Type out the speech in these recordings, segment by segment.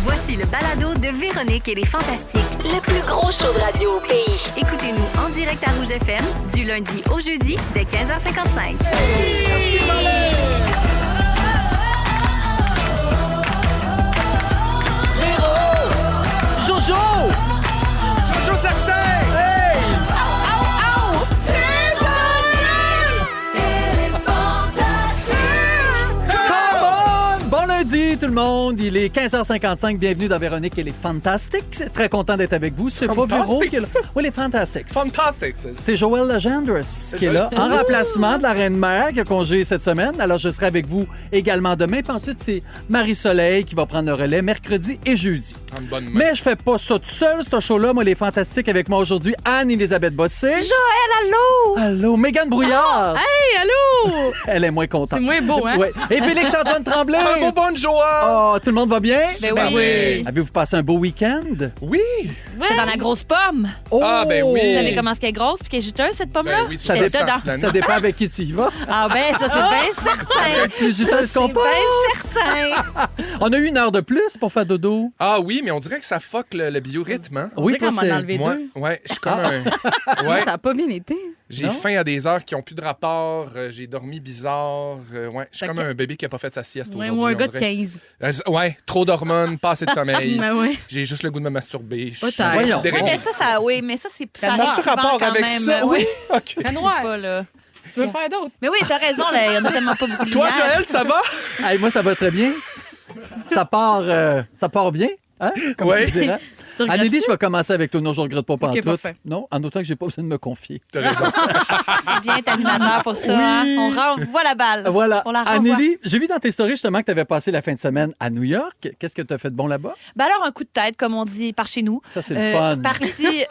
Voici le balado de Véronique et les Fantastiques. Le plus gros show de radio au pays. Écoutez-nous en direct à Rouge FM du lundi au jeudi dès 15h55. Jojo! Jojo certain! Hey! Come on! Bon lundi tout le monde, il est 15h55, bienvenue dans Véronique et les Fantastiques. Très content d'être avec vous, c'est pas Véro qui est là. Oui, les Fantastiques. Fantastic. C'est Joël Legendress qui est là, en remplacement de la Reine-Mère qui a congé cette semaine. Alors, je serai avec vous également demain. Puis ensuite, c'est Marie-Soleil qui va prendre le relais mercredi et jeudi. En bonne main. Mais je fais pas ça tout seul, ce show-là. Moi, les Fantastiques, avec moi aujourd'hui, Anne-Élisabeth Bossé. Joël, allô? Allô, Mégane Brouillard. Hey, allô? Elle est moins contente. C'est moins beau, hein? Ouais. Et Félix-Antoine Tremblay. Un beau bonjour! Oh, tout le monde va bien? Ben oui. Avez-vous passé un beau week-end? Oui! Je suis dans la grosse pomme. Oh! Ah, ben oui. Vous savez comment est-ce qu'elle est grosse puis qu'elle est juteuse, cette pomme-là? Ben oui, Ça J'étais dépend, dedans. ça dépend avec qui tu y vas. Ah ben, ça, c'est bien certain. Plus juteuse qu'on C'est pense. bien certain. On a eu une heure de plus pour faire dodo. Ah oui, mais on dirait que ça fuck le biorhythme, hein? Oui, qu'on toi, m'en a c'est... enlevé Moi, deux. ouais, je suis comme un... Ouais, Ça n'a pas bien été. j'ai Non? faim à des heures qui n'ont plus de rapport, j'ai dormi bizarre, ouais, je suis comme un bébé qui n'a pas fait sa sieste Ouais, aujourd'hui. moi, un on gars de dirait. 15. Ouais, trop d'hormones, pas assez de sommeil. Ben ouais. J'ai juste le goût de me masturber. Je suis Voyons. dérégulé. Mais ça, oui, mais ça, c'est Ça a-tu rapport avec ça? Oui, OK. Très noir. Pas, là. Tu veux faire d'autres? Mais oui, t'as raison, là, il y en a tellement pas beaucoup de Toi, lumière. Joël, ça va? Hey, moi, ça va très bien. Ça part bien, hein? Comme Ouais. tu dirais. Tu regrettes-tu? Annélie, je vais commencer avec toi. Non, je ne regrette pas Ok, pantoute. parfait. Non, en autant que j'ai pas besoin de me confier. T'as raison. C'est bien, t'es animateur pour ça. Hein? On renvoie la balle. Voilà. On la renvoie. Annélie, j'ai vu dans tes stories justement que tu avais passé la fin de semaine à New York. Qu'est-ce que tu as fait de bon là-bas? Ben alors, un coup de tête, comme on dit par chez nous. Ça, c'est le fun. Parti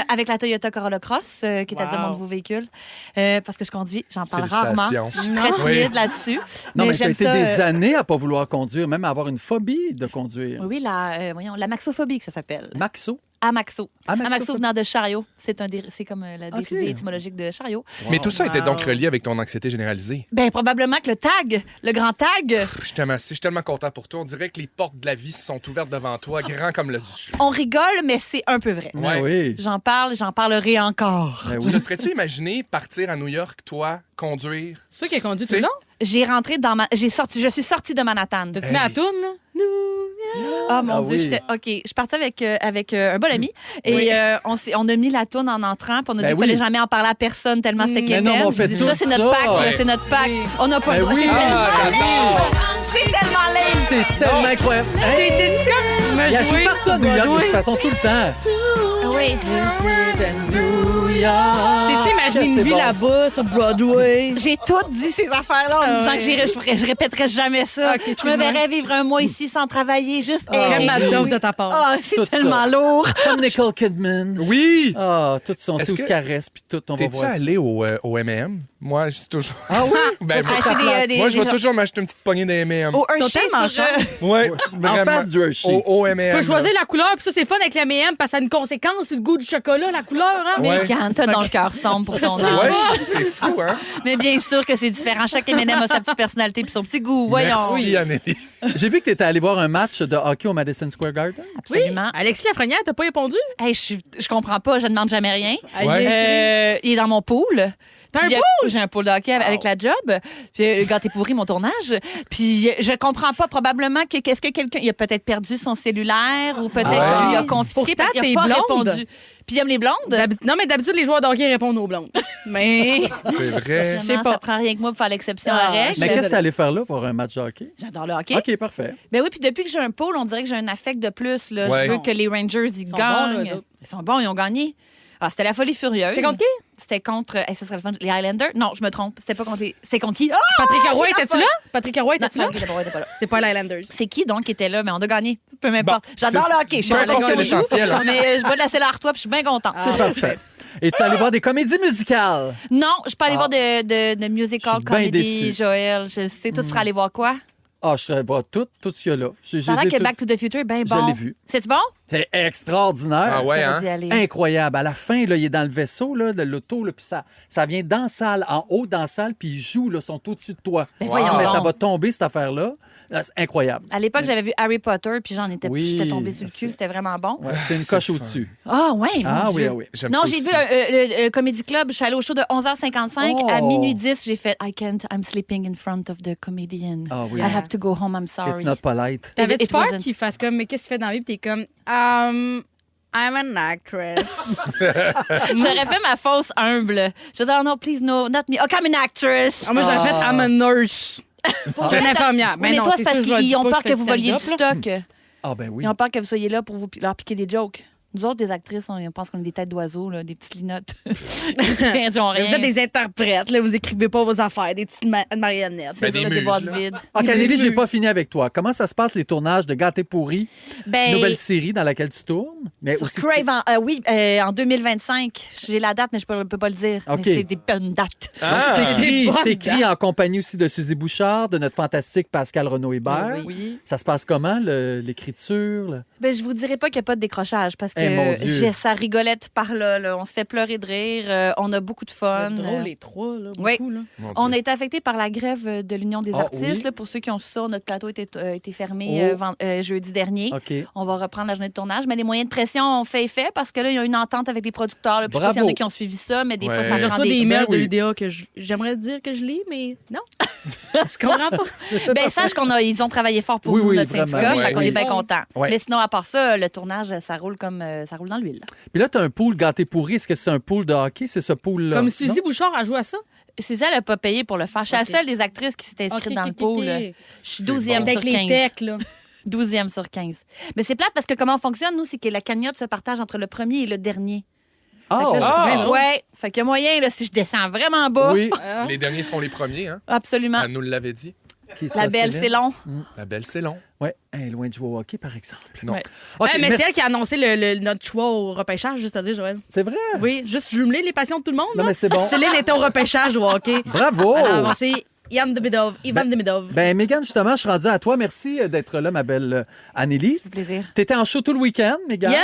avec la Toyota Corolla Cross, qui est à dire mon nouveau véhicule. Parce que je conduis, j'en parle rarement. Félicitations. Je suis très Oui. timide là-dessus. Non, mais tu as j'aime été ça, des années à pas vouloir conduire, même à avoir une phobie de conduire. Oui, la maxophobie, que ça s'appelle. Maxo? Amaxo. Amaxo. Amaxo venant de chariot. C'est comme la Ok. dérivée étymologique de chariot. Mais tout ça était donc relié avec ton anxiété généralisée. Ben probablement que le grand tag, Je suis tellement content pour toi. On dirait que les portes de la vie se sont ouvertes devant toi, grand comme le dessus. on rigole, mais c'est un peu vrai. Ouais. Ah oui. J'en parlerai encore. Ben Tu oui. te serais-tu imaginé partir à New York, toi, conduire? C'est toi qui as conduit tout C'est- le long? J'ai rentré je suis sortie de Manhattan. T'as-tu mis à la toune, là? Ah mon Ah Dieu, oui. OK. Je partais avec un bon ami et on a mis la toune en entrant puis on a dit Ben qu'il fallait oui. jamais en parler à personne tellement c'était Mais non, quétaine. on fait J'ai dit, tout ça, c'est notre ça. pacte, là, Ouais. c'est notre pacte. On n'a pas Ben le droit. oui. C'est Ah, j'adore! c'est tellement laid. C'est tellement incroyable. Hey, T'es-tu comme me il a joué jouer partout à New York de toute façon tout le temps. Oui. New York. T'es-tu imaginé C'est une vie bon. là-bas, sur Broadway? J'ai tout dit ces affaires-là en me disant que je répéterai jamais ça. Ok, je me excuse-moi. verrais vivre un mois ici sans travailler, juste Quelle errer. maldoute de ta part. Ah, c'est Tout tellement ça. lourd. Comme Nicole Kidman. Oui! Ah, tout son Est-ce sous que- caresse puis tout, on va T'es-tu voir ça. allé au M&M? Moi, je suis toujours... Ah oui? Ben, Parce que Acheter ta place. moi, je vais des- toujours m'acheter une petite poignée de M&M. Au Ils sont Hershey tellement sur... Ouais, En vraiment. face du Hershey. Au M&M. Tu peux choisir la couleur, puis ça, c'est fun avec la M&M parce que ça a une conséquence, c'est le goût du chocolat, la couleur, hein? Ouais. Mais quand t'as dans le cœur sombre pour ton âge. Ouais, c'est fou, hein? Mais bien sûr que c'est différent. Chaque M&M a sa petite personnalité puis son petit goût. Voyons. Merci, Amélie. J'ai vu que tu étais allé voir un match de hockey au Madison Square Garden. Absolument. Alexis Lafrenière, t'as pas répondu? Hey, je comprends pas, je demande jamais rien. Ouais. Il est dans mon pool. T'as un Puis, pool? J'ai un pool de hockey avec la job. Puis, gâté pourri, mon tournage. Puis, je comprends pas. Probablement que qu'est-ce que quelqu'un. Il a peut-être perdu son cellulaire ou peut-être Ah. qu'il a confisqué Pourtant, parce qu'il a t'es pas blonde. répondu. Puis, il aime les blondes. Non, mais d'habitude, les joueurs de hockey répondent aux blondes. Mais C'est vrai. Finalement, sais pas. ça prend rien que moi pour faire l'exception Ah, à la règle. Mais qu'est-ce que tu allé faire là pour un match de hockey? J'adore le hockey. OK, parfait. Ben oui, puis depuis que j'ai un pôle, on dirait que j'ai un affect de plus. Là. Ouais. Je veux que les Rangers, ils sont gagnent. bons, là, eux autres. Ils sont bons, ils ont gagné. Ah, c'était la folie furieuse. c'était contre qui? C'était contre... ça serait le fun. Les Highlanders? Non, je me trompe. C'était pas contre les... C'est contre qui? Ah! Patrick Roy, j'ai la étais-tu là? Patrick Roy, Non, étais-tu là? Patrick Roy était pas là. C'est pas les Highlanders. C'est qui donc qui était là? Mais on a gagné. Peu m'importe. Bon, J'adore c'est- le hockey. Je suis peu en importe, c'est hockey. l'essentiel, hein. Mais je bois de la Cellar-Toi puis je suis bien contente. C'est parfait. Et tu es allé voir des comédies musicales? Non, je suis pas allée Ah. voir de musical, Je suis bien comédie, déçu. Joël. Je sais. Toi, tu serais allé voir quoi? Ah, je serais voir tout ce qu'il y a là. Ça a l'air que Back to the Future est bien bon. Je l'ai vu. C'est bon? C'est extraordinaire. Ah ouais, J'aurais hein? dû y aller. Incroyable. À la fin, là, il est dans le vaisseau, là, de l'auto, là, puis ça vient dans la salle, en haut dans la salle, puis ils jouent, là, sont au-dessus de toi. Ben Wow. voyons Mais donc. ça va tomber, cette affaire-là. C'est incroyable. À l'époque, j'avais vu Harry Potter, puis Oui, j'étais tombée sur le cul. C'était vraiment bon. Ouais, c'est une C'est coche le fun. au-dessus. Ah, ouais. Ah mon oui, Dieu. ah oui. J'aime Non, ça j'ai aussi. vu le Comedy Club. Je suis allée au show de 11h55. Oh. À minuit 10, j'ai fait I can't, I'm sleeping in front of the comedian. Ah oui. I have to go home, I'm sorry. It's not polite. T'avais-tu It peur wasn't. qu'il fasse comme, mais qu'est-ce que tu fais dans la vie? Puis t'es comme, I'm an actress. J'aurais fait ma fausse humble. Je disais, oh no, please, no, not me. OK, I'm an actress. Moi, j'aurais fait, I'm a nurse. Je suis une infirmière. Mais non, toi, c'est c'est parce sûr, je leur dis qu'ils ont pas peur je fais que vous du voliez du stand-up, là. stock. Ah ben oui. Ils ont peur que vous soyez là pour leur piquer des jokes. Nous autres, des actrices, on pense qu'on a des têtes d'oiseaux, là, des petites linottes. Ils ont Vous rien. êtes des interprètes, là, vous écrivez pas vos affaires, des petites marionnettes. Ben, C'est des ça, des muses, boîtes là. vides. OK, Anneli, j'ai pas fini avec toi. Comment ça se passe, les tournages de Gâté pourri? Ben, Nouvelle série dans laquelle tu tournes. Mais sur aussi Crave, en 2025. J'ai la date, mais je peux pas le dire. OK. Mais c'est des bonnes dates. T'écris en compagnie aussi de Suzy Bouchard, de notre fantastique Pascal Renaud-Hébert. Oui. Ça se passe comment, l'écriture? là? Ben, je vous dirais pas qu'il n'y a pas de décrochage parce que Eh, mon Dieu. ça rigolette par là, là. On se fait pleurer de rire. On a beaucoup de fun. C'est drôle, les trois, là, Oui. beaucoup, là. Mon Dieu. On a été affectés par la grève de l'Union des Ah, artistes. oui? Là, pour ceux qui ont su ça, notre plateau a été fermé Oh. jeudi dernier. OK. On va reprendre la journée de tournage, mais les moyens de pression ont fait effet parce que là, il y a une entente avec les producteurs. Là. Puis je sais pas s'il y en Bravo. a qui ont suivi ça, mais des Ouais. fois, ça Je prend reçois des emails Ben oui. de l'UDA que j'aimerais dire que je lis, mais non. Je comprends pas. Ben, sache ils ont travaillé fort pour Oui, nous, oui, notre vraiment. syndicat, Ouais, fait qu'on oui. est bien contents. Ouais. Mais sinon, à part ça, le tournage, ça roule dans l'huile. Puis là, tu as un pool Gâté pourri. Est-ce que c'est un pool de hockey? C'est ce pool-là? Comme Non? Suzy Bouchard a joué à ça. Suzy, elle n'a pas payé pour le faire. Je suis la Ok. seule des actrices qui s'est inscrite dans le pool. là. Je suis 12e Avec sur les 15. techs, là. 12e sur 15. Mais c'est plate parce que comment on fonctionne, nous, c'est que la cagnotte se partage entre le premier et le dernier. Ah, Fait que là, je Ah! suis bien drôle. Ouais. Fait qu'il y a moyen, là, si je descends vraiment bas. oui. Les derniers seront les premiers, hein? Absolument. Elle nous l'avait dit. Qui est ça, La belle, Céline? c'est long. La belle, c'est long. Oui, loin de jouer au hockey, par exemple. Non. Ouais. OK, mais merci. c'est elle qui a annoncé notre choix au repêchage, juste à dire, Joël. C'est vrai? Oui, juste jumeler les passions de tout le monde. Non, là. mais c'est bon. Céline était au repêchage au hockey. Bravo! Alors, c'est Ivan Demidov. Ben, Mégane, justement, je suis rendue à toi. Merci d'être là, ma belle Anneli. Ça fait plaisir. T'étais en show tout le week-end, Mégane. Yeah!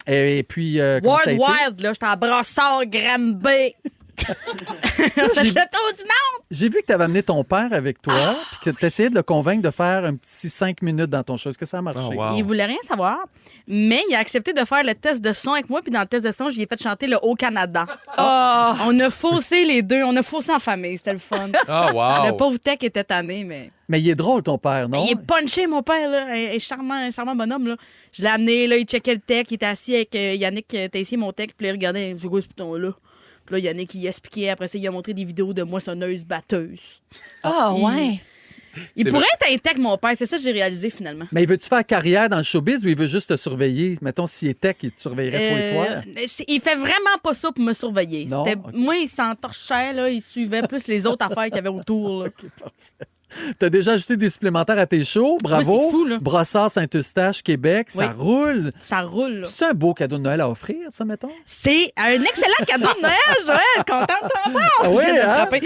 Et puis, comment ça a World été? Wild, là, j'étais en brassard Granby. Faites le tour du monde! J'ai vu que tu avais amené ton père avec toi, puis que tu essayais de le convaincre de faire un petit 5 minutes dans ton show. Est-ce que ça a marché? Oh, wow. Il voulait rien savoir, mais il a accepté de faire le test de son avec moi, puis dans le test de son, j'y ai fait chanter le Haut-Canada. On a faussé les deux, on a faussé en famille, c'était le fun. Ah, wow. Le pauvre tech était tanné, mais... Mais il est drôle, ton père, non? Il est punché, mon père, là. Un charmant bonhomme, là. Je l'ai amené, là, il checkait le tech, il était assis avec Yannick Tessier, mon tech, puis il regardait, c'est quoi ce bouton-là? Puis là, Yannick, il expliquait, après ça, il a montré des vidéos de moissonneuse-batteuse. Ah, ouais. Il C'est pourrait être un tech, mon père, c'est ça que j'ai réalisé, finalement. Mais il veut-tu faire carrière dans le showbiz ou il veut juste te surveiller? Mettons, s'il est tech, il te surveillerait tous les soirs. Il fait vraiment pas ça pour me surveiller. Non? C'était- Ok. Moi, il s'entorchait, là, il suivait plus les autres affaires qu'il y avait autour. Là. T'as déjà ajouté des supplémentaires à tes shows. Bravo. c'est fou, là. Brossard, Saint-Eustache, Québec, ça Oui. roule. Ça roule. Là. C'est un beau cadeau de Noël à offrir, ça, mettons? C'est un excellent cadeau de Noël, Joël. Contente d'en parler. Ah oui, Je viens de hein? frapper.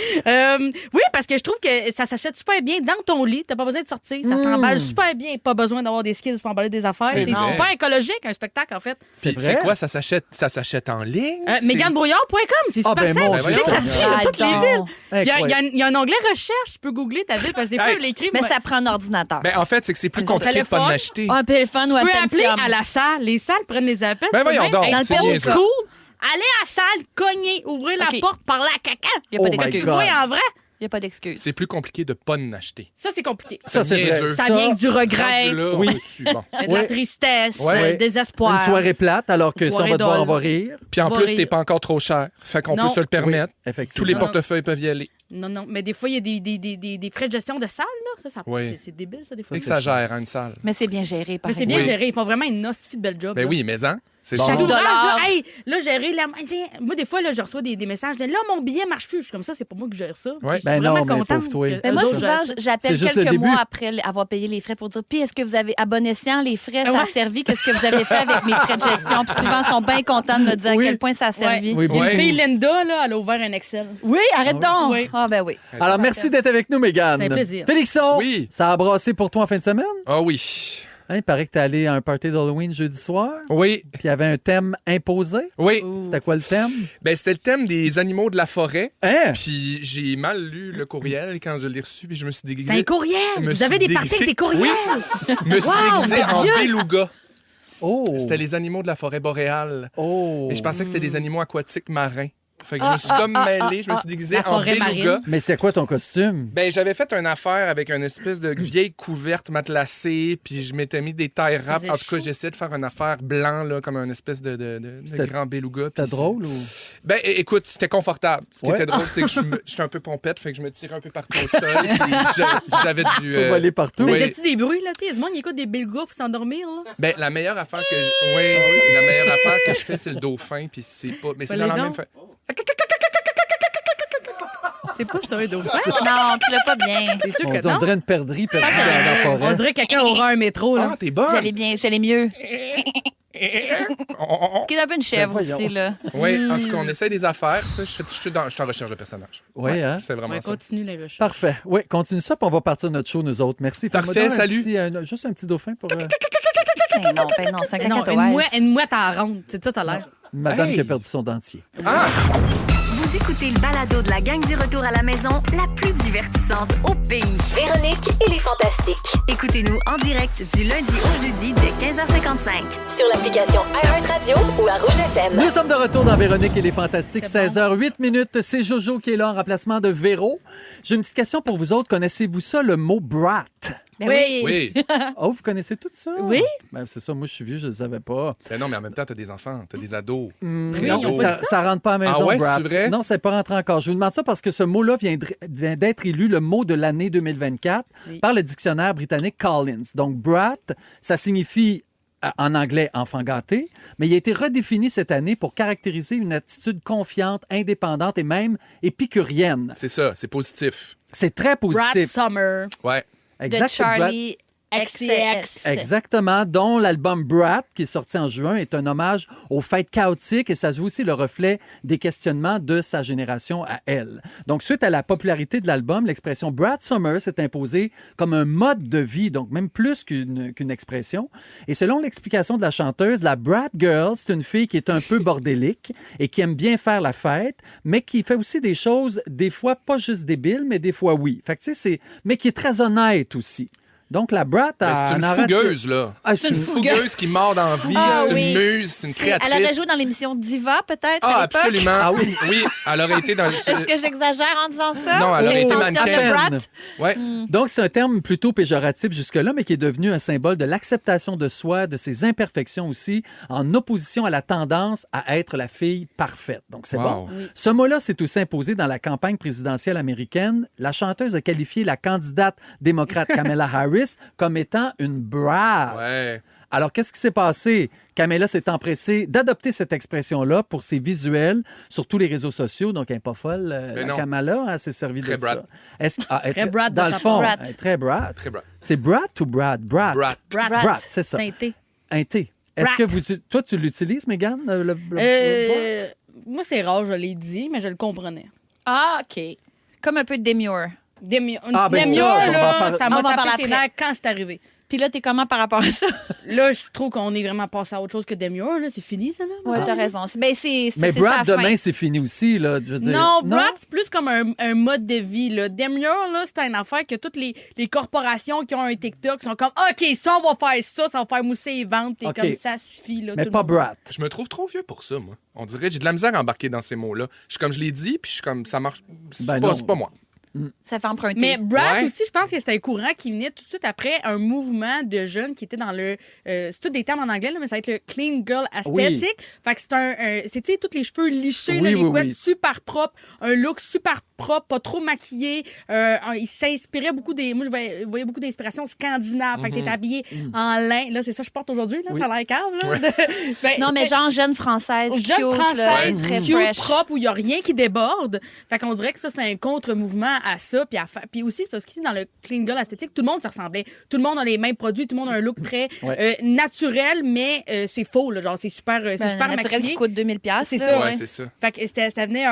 Oui, parce que je trouve que ça s'achète super bien dans ton lit. T'as pas besoin de sortir. Ça s'emballe super bien. Pas besoin d'avoir des skills pour emballer des affaires. C'est C'est vrai. super écologique, un spectacle, en fait. C'est Puis vrai? c'est quoi, ça s'achète en ligne? C'est- Meganbrouillard.com, c'est Ah, super ben, mon simple. Dieu, Clique là-dessus, il y a toutes les J'adore. villes. Puis Incroyable. il y a un onglet recherche. Tu peux googler ta ville parce que des fois, Hey. il l'écrit. Mais ça prend un ordinateur. Ben, en fait, c'est que c'est plus C'est compliqué de pas téléphone. l'acheter. un téléphone ou un Tu peux appeler Pentium. à la salle. Les salles prennent les appels. Ben Tu peux voyons même donc, être Dans le c'est période niaiseux. cool. Aller à la salle, cogner, ouvrir OK. la porte, parler à caca. Il n'y a pas Oh my d'excuse. Tu God. vois en vrai, Il n'y a pas d'excuse. C'est plus compliqué de pas l'acheter. ça, c'est compliqué. Ça, c'est vrai. niaiseux. Ça vient avec du regret, Rendu là, Oui. on est-tu, bon. de la Oui. tristesse, Ouais. le désespoir. Une soirée plate, alors que Une si on va soirée te voir, on drôle. va rire. Puis en Va plus, rire. t'es pas encore trop cher. Fait qu'on Non. peut se le permettre. Effectivement. Tous les Non. portefeuilles peuvent y aller. Non, mais des fois, il y a des frais de gestion de salle, là. Ça Oui. c'est débile, ça, des fois. Exagère, hein, une salle. Mais c'est bien géré, par Mais c'est bien Oui. géré. Ils font vraiment une hostie de belle job. Ben là. oui, mais hein, c'est Bon. Chaque ça. ouvrage, $12. là, hey, là, gérer moi, des fois, là, je reçois des messages de là, mon billet marche plus. Je suis comme ça, c'est pas moi qui gère ça. Ouais. Puis je suis Ben vraiment non, mais contente pauvre toi. que Mais moi, eux autres souvent, gèrent ça. j'appelle C'est juste le quelques début. mois après avoir payé les frais pour dire puis est-ce que vous avez, à bon escient, les frais, ça a Ouais. servi? Qu'est-ce que vous avez fait avec mes frais de gestion? Puis souvent, ils sont bien contents de me dire Oui. à quel point ça a servi. Oui, Il y a Ouais. une fille, Linda, là, elle a ouvert un Excel. Oui, arrête donc! Oui. Ah, ben oui. Alors, merci d'être avec nous, Mégane. C'est un plaisir. Félixon, Oui. ça a brassé pour toi en fin de semaine? Ah oui. Hein, il paraît que t'es allé à un party d'Halloween jeudi soir, Oui, puis il y avait un thème imposé. oui. C'était quoi le thème? Ben, c'était le thème des animaux de la forêt. Hein? Puis j'ai mal lu le courriel quand je l'ai reçu, puis je me suis déguisé. C'est un courriel! me Vous suis avez des déguisé- parties avec des courriels! Oui. Me suis Wow, déguisé en sérieux? beluga. Oh! C'était les animaux de la forêt boréale. Oh! Mais je pensais que c'était des animaux aquatiques marins. Fait que je me suis comme mêlé, je me suis déguisé la en forêt beluga. marine. Mais c'est quoi ton costume? Ben, j'avais fait une affaire avec une espèce de vieille couverte matelassée, puis je m'étais mis des tailles rap. faisait En tout cas, chaud. j'essayais de faire une affaire blanc, là, comme une espèce de C'était- grand beluga. C'était puis drôle ou? Ben, écoute, c'était confortable. Ce qui Ouais. était drôle, c'est que j'étais un peu pompette, fait que je me tirais un peu partout au sol, puis j'avais du... Tu vas voler partout? Oui. Mais as-tu des bruits, là? Tu sais, il y a du monde qui écoute des belugas pour s'endormir, là. Ben, la meilleure affaire que je... la meilleure affaire que je fais, c'est le dauphin, puis c'est pas... Mais c'est Pas dans les la dents? même fait. C'est pas ça, un dauphin. Non, tu l'as pas bien. C'est sûr On, que on non. dirait une perdrix perdue dans la On forêt. dirait que quelqu'un aura un métro, là. Ah, t'es bonne! J'allais mieux. Oh. Qui est un peu une chèvre Ben, voyons. aussi, là. Oui, en tout cas, on essaie des affaires. Tu sais, je suis en recherche de personnage. Oui, hein? C'est vraiment On ça. continue les recherches. Parfait. Oui, continue ça, puis on va partir de notre show, nous autres. Merci. Parfait, Fais-moi donc salut. juste un petit dauphin pour Ben non, c'est un Non, cacatoès. une mouette à ronde. C'est ça, t'as l'air. une madame Hey! qui a perdu son dentier. Ah! Vous écoutez le balado de la gang du retour à la maison, la plus divertissante au pays. Véronique et les Fantastiques. Écoutez-nous en direct du lundi au jeudi dès 15h55 sur l'application iHeartRadio ou à Rouge FM. Nous sommes de retour dans Véronique et les Fantastiques, C'est bon. 16h08. C'est Jojo qui est là en remplacement de Véro. J'ai une petite question pour vous autres. Connaissez-vous ça, le mot brat? Ben Oui. Oui. Oh, vous connaissez tout ça? Oui. Ben, c'est ça, moi je suis vieux, je ne le savais pas. Ben non, mais en même temps, t'as des enfants, t'as des ados. Non, Préado. ça rentre pas à la maison, Ah ouais, brat. c'est vrai? Non, c'est pas rentré encore. Je vous demande ça parce que ce mot-là vient d'être élu le mot de l'année 2024 Oui. par le dictionnaire britannique Collins. Donc, brat, ça signifie en anglais enfant gâté, mais il a été redéfini cette année pour caractériser une attitude confiante, indépendante et même épicurienne. C'est ça, c'est positif. C'est très Brat positif. Summer. Ouais. De Exact, Charlie XCX. Exactement, dont l'album Brat, qui est sorti en juin, est un hommage aux fêtes chaotiques et ça joue aussi le reflet des questionnements de sa génération à elle. Donc, suite à la popularité de l'album, l'expression Brat Summer s'est imposée comme un mode de vie, donc même plus qu'une expression. Et selon l'explication de la chanteuse, la Brat Girl, c'est une fille qui est un peu bordélique et qui aime bien faire la fête, mais qui fait aussi des choses, des fois pas juste débiles, mais des fois oui. Fait que, tu sais, mais qui est très honnête aussi. Donc, la Brat Ben, a c'est une un narratif- fougueuse, là. Ah, C'est une fougueuse qui mord dans la vie, Ah c'est oui. une muse, c'est une Elle aurait créatrice. joué dans l'émission Diva, peut-être, Ah, à l'époque. absolument. Ah oui. Oui, elle aurait été dans... Est-ce que j'exagère en disant ça? Non, elle aurait été L'extension de mannequin. Brat? Ouais. Donc, c'est un terme plutôt péjoratif jusque-là, mais qui est devenu un symbole de l'acceptation de soi, de ses imperfections aussi, en opposition à la tendance à être la fille parfaite. Donc, c'est Wow. bon. Ce mot-là s'est aussi imposé dans la campagne présidentielle américaine. La chanteuse a qualifié la candidate démocrate Kamala Harris comme étant une brat. Ouais. Alors, qu'est-ce qui s'est passé? Kamala s'est empressée d'adopter cette expression-là pour ses visuels sur tous les réseaux sociaux. Donc, elle n'est pas folle. Ben La non. Kamala, elle s'est servie Très de ça. brat. Elle est Très brat de dans le sa fond, part. elle est très brat. Très brat. C'est brat ou brad? Brat. Brat. Brat, c'est ça. Teinté. Un T. Est-ce Brat. que toi, tu l'utilises, Mégane? Moi, c'est rare, je l'ai dit, mais je le comprenais. Ah, OK. Comme un peu de démure. Ah, ben Demure, ça, on va en là, parler- ça on m'a va en tapé parler ses après. nerfs quand c'est arrivé. Puis là, t'es comment par rapport à ça? Là, je trouve qu'on est vraiment passé à autre chose que Demure, là. C'est fini, ça, là. Ouais, t'as raison. Ben, c'est Mais c'est brat, sa fin. demain, c'est fini aussi. Là, je veux dire. Non, Brat, c'est plus comme un mode de vie. Là. Demure, là, c'est une affaire que toutes les corporations qui ont un TikTok sont comme OK, ça, on va faire ça va faire mousser les ventes. T'es OK. comme ça suffit. Là, Mais tout le pas monde. brat. Je me trouve trop vieux pour ça, moi. On dirait que j'ai de la misère à embarquer dans ces mots-là. Comme je l'ai dit, puis je suis comme, ça marche. C'est Ben pas, non. c'est pas moi. Ça fait emprunter. Mais Brat Ouais. aussi, je pense que c'était un courant qui venait tout de suite après un mouvement de jeunes qui étaient dans le. C'est tous des termes en anglais, là, mais ça va être le clean girl aesthetic. Fait que c'est tu sais, tous les cheveux lichés, Oui, là, les oui, couettes oui. super propres, un look super propre, pas trop maquillé. Il s'inspirait beaucoup des. Moi, je voyais beaucoup d'inspiration scandinave. Fait que t'es habillé en lin. Là, c'est ça que je porte aujourd'hui. Là, Oui. Ça a l'air cave. Là. Ouais. Ben, non, mais genre jeune française, jeune cute, là, française, très cute, fresh. propre, où il n'y a rien qui déborde. Fait qu'on dirait que ça, c'est un contre-mouvement à ça, puis à faire. Puis aussi, c'est parce qu'ici, dans le clean girl esthétique, tout le monde se ressemblait. Tout le monde a les mêmes produits, tout le monde a un look très naturel, mais c'est faux, là. Genre, c'est super naturel maquillé. qui coûte 2000$. C'est ça, Ouais, c'est ça. Fait que ça venait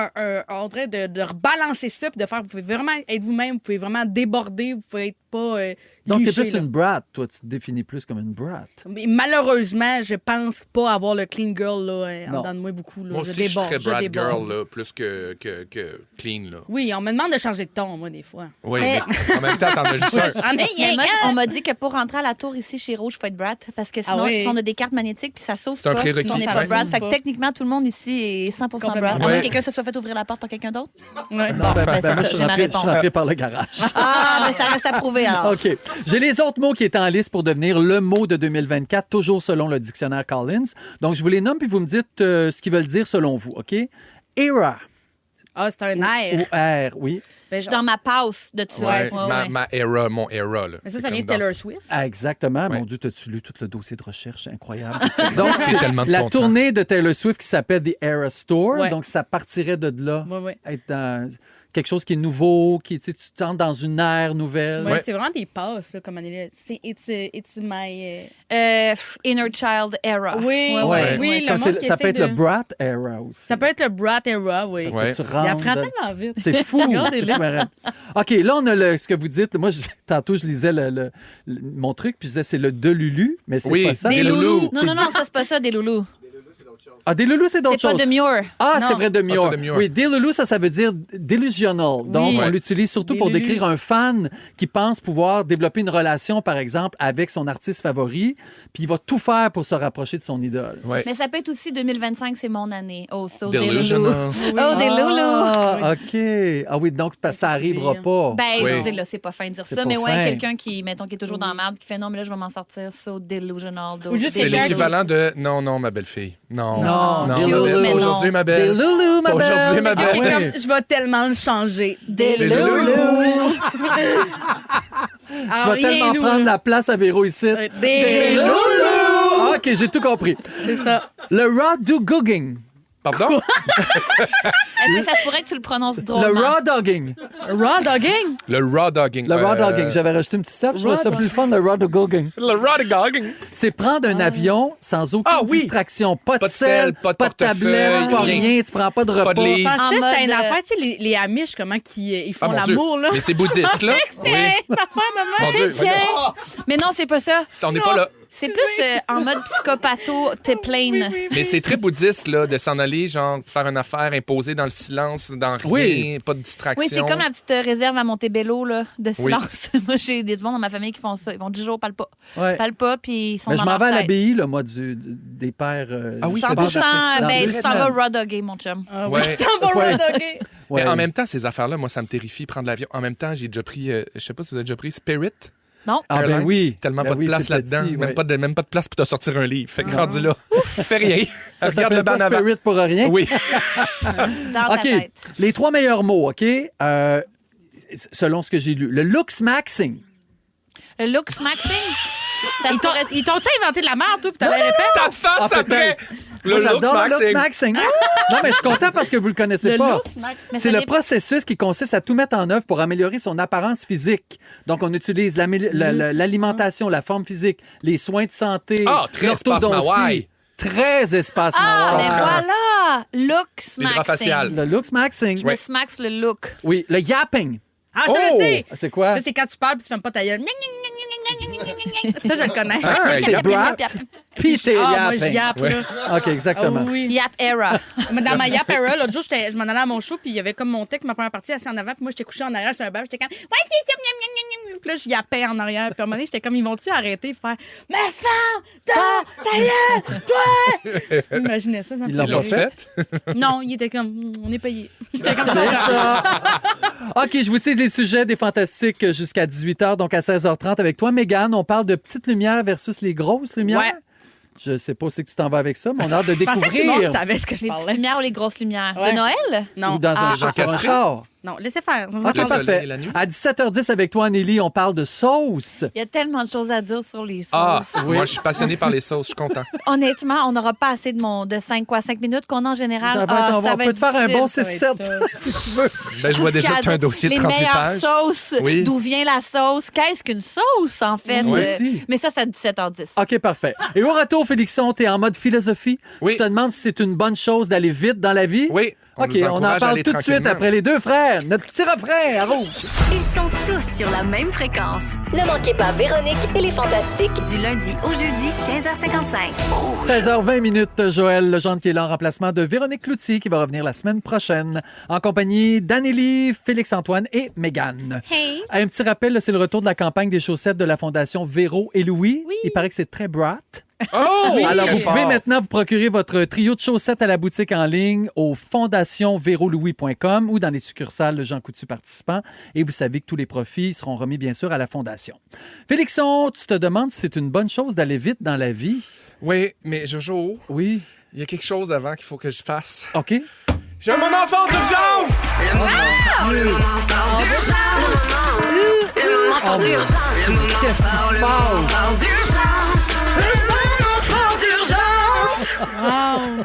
on dirait de rebalancer ça, puis de faire, vous pouvez vraiment être vous-même, vous pouvez vraiment déborder, vous pouvez être pas Donc, t'es cliché, plus là. une brat. Toi, tu te définis plus comme une brat. Mais malheureusement, je pense pas avoir le clean girl là, Non. en dedans de moi beaucoup. Là. Moi aussi, je déborde, serais Brad déborde. Girl, là, plus que clean. Là. Oui, on me demande de changer de ton, moi, des fois. Oui, Mais- mais en même temps, t'en as juste un. Ah, mais Mais moi, on m'a dit que pour rentrer à la tour ici chez Rouge, il faut être Brat parce que sinon, Ah oui. si on a des cartes magnétiques puis ça s'ouvre C'est un pas, prérequis, si on n'est ouais. pas Brat. Ça Fait que s'ouvre techniquement, tout le monde ici est 100% Brat. Complètement. À moins Ouais. que quelqu'un se soit fait ouvrir la porte par quelqu'un d'autre. Ouais. Non, ben, c'est ça, moi, je j'ai suis ma rentré- je réponse. suis rentré par le garage. Ah, mais ça reste à prouver alors. OK. J'ai les autres mots qui étaient en liste pour devenir le mot de 2024, toujours selon le dictionnaire Collins. Donc, je vous les nomme, puis vous me dites ce qu'ils veulent dire selon vous, OK? Era. Ah, c'est un air. Ou R, oui. Ben, Je suis dans ma passe de tout Ouais, ça. ma era, mon era. Là. Mais ça C'est vient de comme dans- Taylor Swift. Ah, exactement. Ouais. Mon Dieu, t'as-tu lu tout le dossier de recherche? Incroyable. Donc, C'est tellement de la ton temps. tournée de Taylor Swift qui s'appelle The Era Store. Ouais. Donc, ça partirait de là. Ouais, ouais. Être dans quelque chose qui est nouveau, qui, tu sais, tu tentes dans une ère nouvelle. Ouais, Ouais. c'est vraiment des passes, là, comme on est là. C'est it's my. Inner Child Era. Oui, Ouais, Ouais. oui, Ça, le monde qui ça peut essaie être de- le Brat Era aussi. Ça peut être le Brat Era, oui. Parce Ouais. que tu Il rentres. apprend tellement vite. C'est fou. Regardez-le. C'est fou, Marianne. OK, là, on a ce que vous dites. Moi, tantôt, je lisais mon truc, puis je disais c'est le de Lulu, mais c'est Oui, pas ça. des loulous. Non, ça, c'est pas ça, des loulous. Ah, des loulous, c'est d'autres C'est pas choses. de Muir. Ah, Non. c'est vrai, de Muir. Ah, pas de Muir. Oui, des loulous, ça veut dire delusional. Donc, Oui. on l'utilise surtout Des pour loulous. décrire un fan qui pense pouvoir développer une relation, par exemple, avec son artiste favori, puis il va tout faire pour se rapprocher de son idole. Ouais. Mais ça peut être aussi 2025, c'est mon année. Oh, so des Delusional. loulous. Oh, des loulous. Ah, OK. Ah oui, donc parce que ça n'arrivera pas. Ben, Oui. je sais, là, c'est pas fin de dire C'est ça, pas mais ouais, sain. quelqu'un qui, mettons, qui est toujours dans la merde, qui fait non, mais là, je vais m'en sortir, so delusional. Ou juste C'est quelqu'un l'équivalent de non, ma belle-fille. Non, Non, ma cute, belle. mais non. Aujourd'hui, ma Des belle. loulous, ma belle. Aujourd'hui, ma Quelqu'un qui est belle. comme, je vais tellement le changer. Des Des loulous. loulous. Je vais tellement prendre la place à Véro ici. Des loulous. Ah, OK, j'ai tout compris. C'est ça. Le raw dogging. Pardon? Est-ce que ça se pourrait que tu le prononces Le drôlement? raw dogging. Raw dogging. Le raw dogging. Le raw dogging. J'avais rajouté une petite step. Je trouvais ça raw plus fun, le raw dogging. Le raw dogging. C'est prendre un avion sans aucune Ah oui! distraction. Pas de Pas de sel, sel, pas de pas de tablette, portefeuille, pas rien. rien. Tu prends pas de repas. Pas de livre. Je pensais En que c'était mode, une affaire, tu sais, les Amish, comment ils font Ah, mon Dieu. l'amour, là. Mais c'est bouddhiste, là. Oui. Une affaire de Mon même. Dieu. Tiens. Mais non, c'est pas ça. On n'est pas là. C'est plus en mode psychopato, t'es plain. Mais c'est très bouddhiste, là, de s'en aller, genre, faire une affaire imposée dans le silence, dans rien, Oui. pas de distraction. Oui, c'est comme la petite réserve à Montebello, là, de Oui. silence. Moi, j'ai des gens dans ma famille qui font ça. Ils vont 10 jours, parlent pas. Ouais. Parlent pas, puis ils sont Mais dans je m'en leur vais à tête. l'abbaye, là, moi, des pères. Ah oui, 100%, t'as déjà fait ça. ben, Deux tu t'en vas semaines. raw dogger, mon chum. Ah, Ouais. oui. T'en vas Ouais. raw dogger. Ouais. Mais en même temps, ces affaires-là, moi, ça me terrifie, prendre l'avion. En même temps, j'ai déjà pris, je sais pas si vous avez déjà pris Spirit. Non? Ah, ben Airline. oui. Tellement Ben pas de oui, place c'est là-dedans. petit, Même, ouais. même pas de place pour te sortir un livre. Fait que rendu là, fais rien. Ça Regarde s'appelle le banc en pas avant. Spirit pour rien. Oui. Dans ta OK. tête. Les 3 meilleurs mots, OK? Selon ce que j'ai lu. Le looks maxing. Le looks maxing? Ça se Ils pourrait... Ils t'ont-tu inventé de la merde, toi, puis t'as la répète? Ta face Ah, après. peut-être. Le Moi, looks j'adore le looks maxing. maxing. Non, mais je suis content parce que vous le connaissez Le pas. look, Max. Mais C'est ça le dépend- processus qui consiste à tout mettre en œuvre pour améliorer son apparence physique. Donc, on utilise l'alimentation, la forme physique, les soins de santé, Ah, très espace l'orthodontie. Mawai. Très espace Ah, Mawai. ben voilà! Looks Les bras maxing. faciales. Le looks maxing. Je me smax le look. Oui, le yapping. Ah, ça, Oh! je sais. C'est quoi? Ça, c'est quand tu parles puis tu fermes pas ta gueule. Ça, je le connais. Ah, T'es yap, brat, puis t'es Ah, moi, je yapping. yappe, là. OK, exactement. Ah oui. Yap era. Mais dans ma Yap Era, l'autre jour, je m'en allais à mon show, puis il y avait comme mon texte, ma première partie, assis en avant, puis moi, j'étais couchée en arrière sur un banc, j'étais comme, ouais, c'est ça, miam, miam, miam, miam. Puis là, je yappais en arrière, puis à un moment donné, j'étais comme, ils vont-tu arrêter de faire, mais femme, ta gueule, toi! Imaginez ça, ça me Ils fait l'ont Ils l'ont rire. fait? Non, il était comme, on est payé. J'étais comme C'est ça. ça. OK, je vous dis les sujets des Fantastiques jusqu'à 18h, donc à 16h30 avec toi, Mégane. On parle de petites lumières versus les grosses lumières. Ouais. Je sais pas où c'est que tu t'en vas avec ça, mais on a hâte de Je pensais que tout le monde découvrir. savait ce que je Les petites parlais. lumières ou les grosses lumières? Ouais. De Noël? Ou Non. dans un Jean sur un Castré. char. Non, laissez faire. OK, Le soleil parfait. et la nuit. À 17h10 avec toi, Anneli, on parle de sauce. Il y a tellement de choses à dire sur les sauces. Ah, moi, je suis passionné par les sauces. Je suis content. Honnêtement, on n'aura pas assez de 5 minutes qu'on a en général. Ça va être- on peut te faire un bon difficile. 6-7 si tu veux. Ben, je vois déjà que tu as un dossier de les 38 meilleures pages. sauces. Oui. D'où vient la sauce? Qu'est-ce qu'une sauce, en fait? Moi aussi. Mais ça, c'est à 17h10. OK, parfait. Et au retour, Félixon, tu es en mode philosophie. Oui. Tu te demandes si c'est une bonne chose d'aller vite dans la vie. Oui. OK, nous on en encourage à parle aller tout de suite tranquillement. après les deux frères. Notre petit refrain à rouge. Ils sont tous sur la même fréquence. Ne manquez pas Véronique et les Fantastiques. Du lundi au jeudi, 15h55. 16h20 minutes, Joël Legendre qui est là en remplacement de Véronique Cloutier qui va revenir la semaine prochaine en compagnie d'Anneli, Félix-Antoine et Mégane. Hey! Un petit rappel, là, c'est le retour de la campagne des chaussettes de la Fondation Véro et Louis. Oui. Il paraît que c'est très brat. Oh! Alors, quel vous pouvez fort. maintenant vous procurer votre trio de chaussettes à la boutique en ligne au fondationvérolouis.com ou dans les succursales Jean Coutu participants. Et vous savez que tous les profits seront remis, bien sûr, à la Fondation. Félixon, tu te demandes si c'est une bonne chose d'aller vite dans la vie? Oui, mais Jojo, Oui. il y a quelque chose avant qu'il faut que je fasse. OK. J'ai un moment fort d'urgence! Qu'est-ce qui se passe?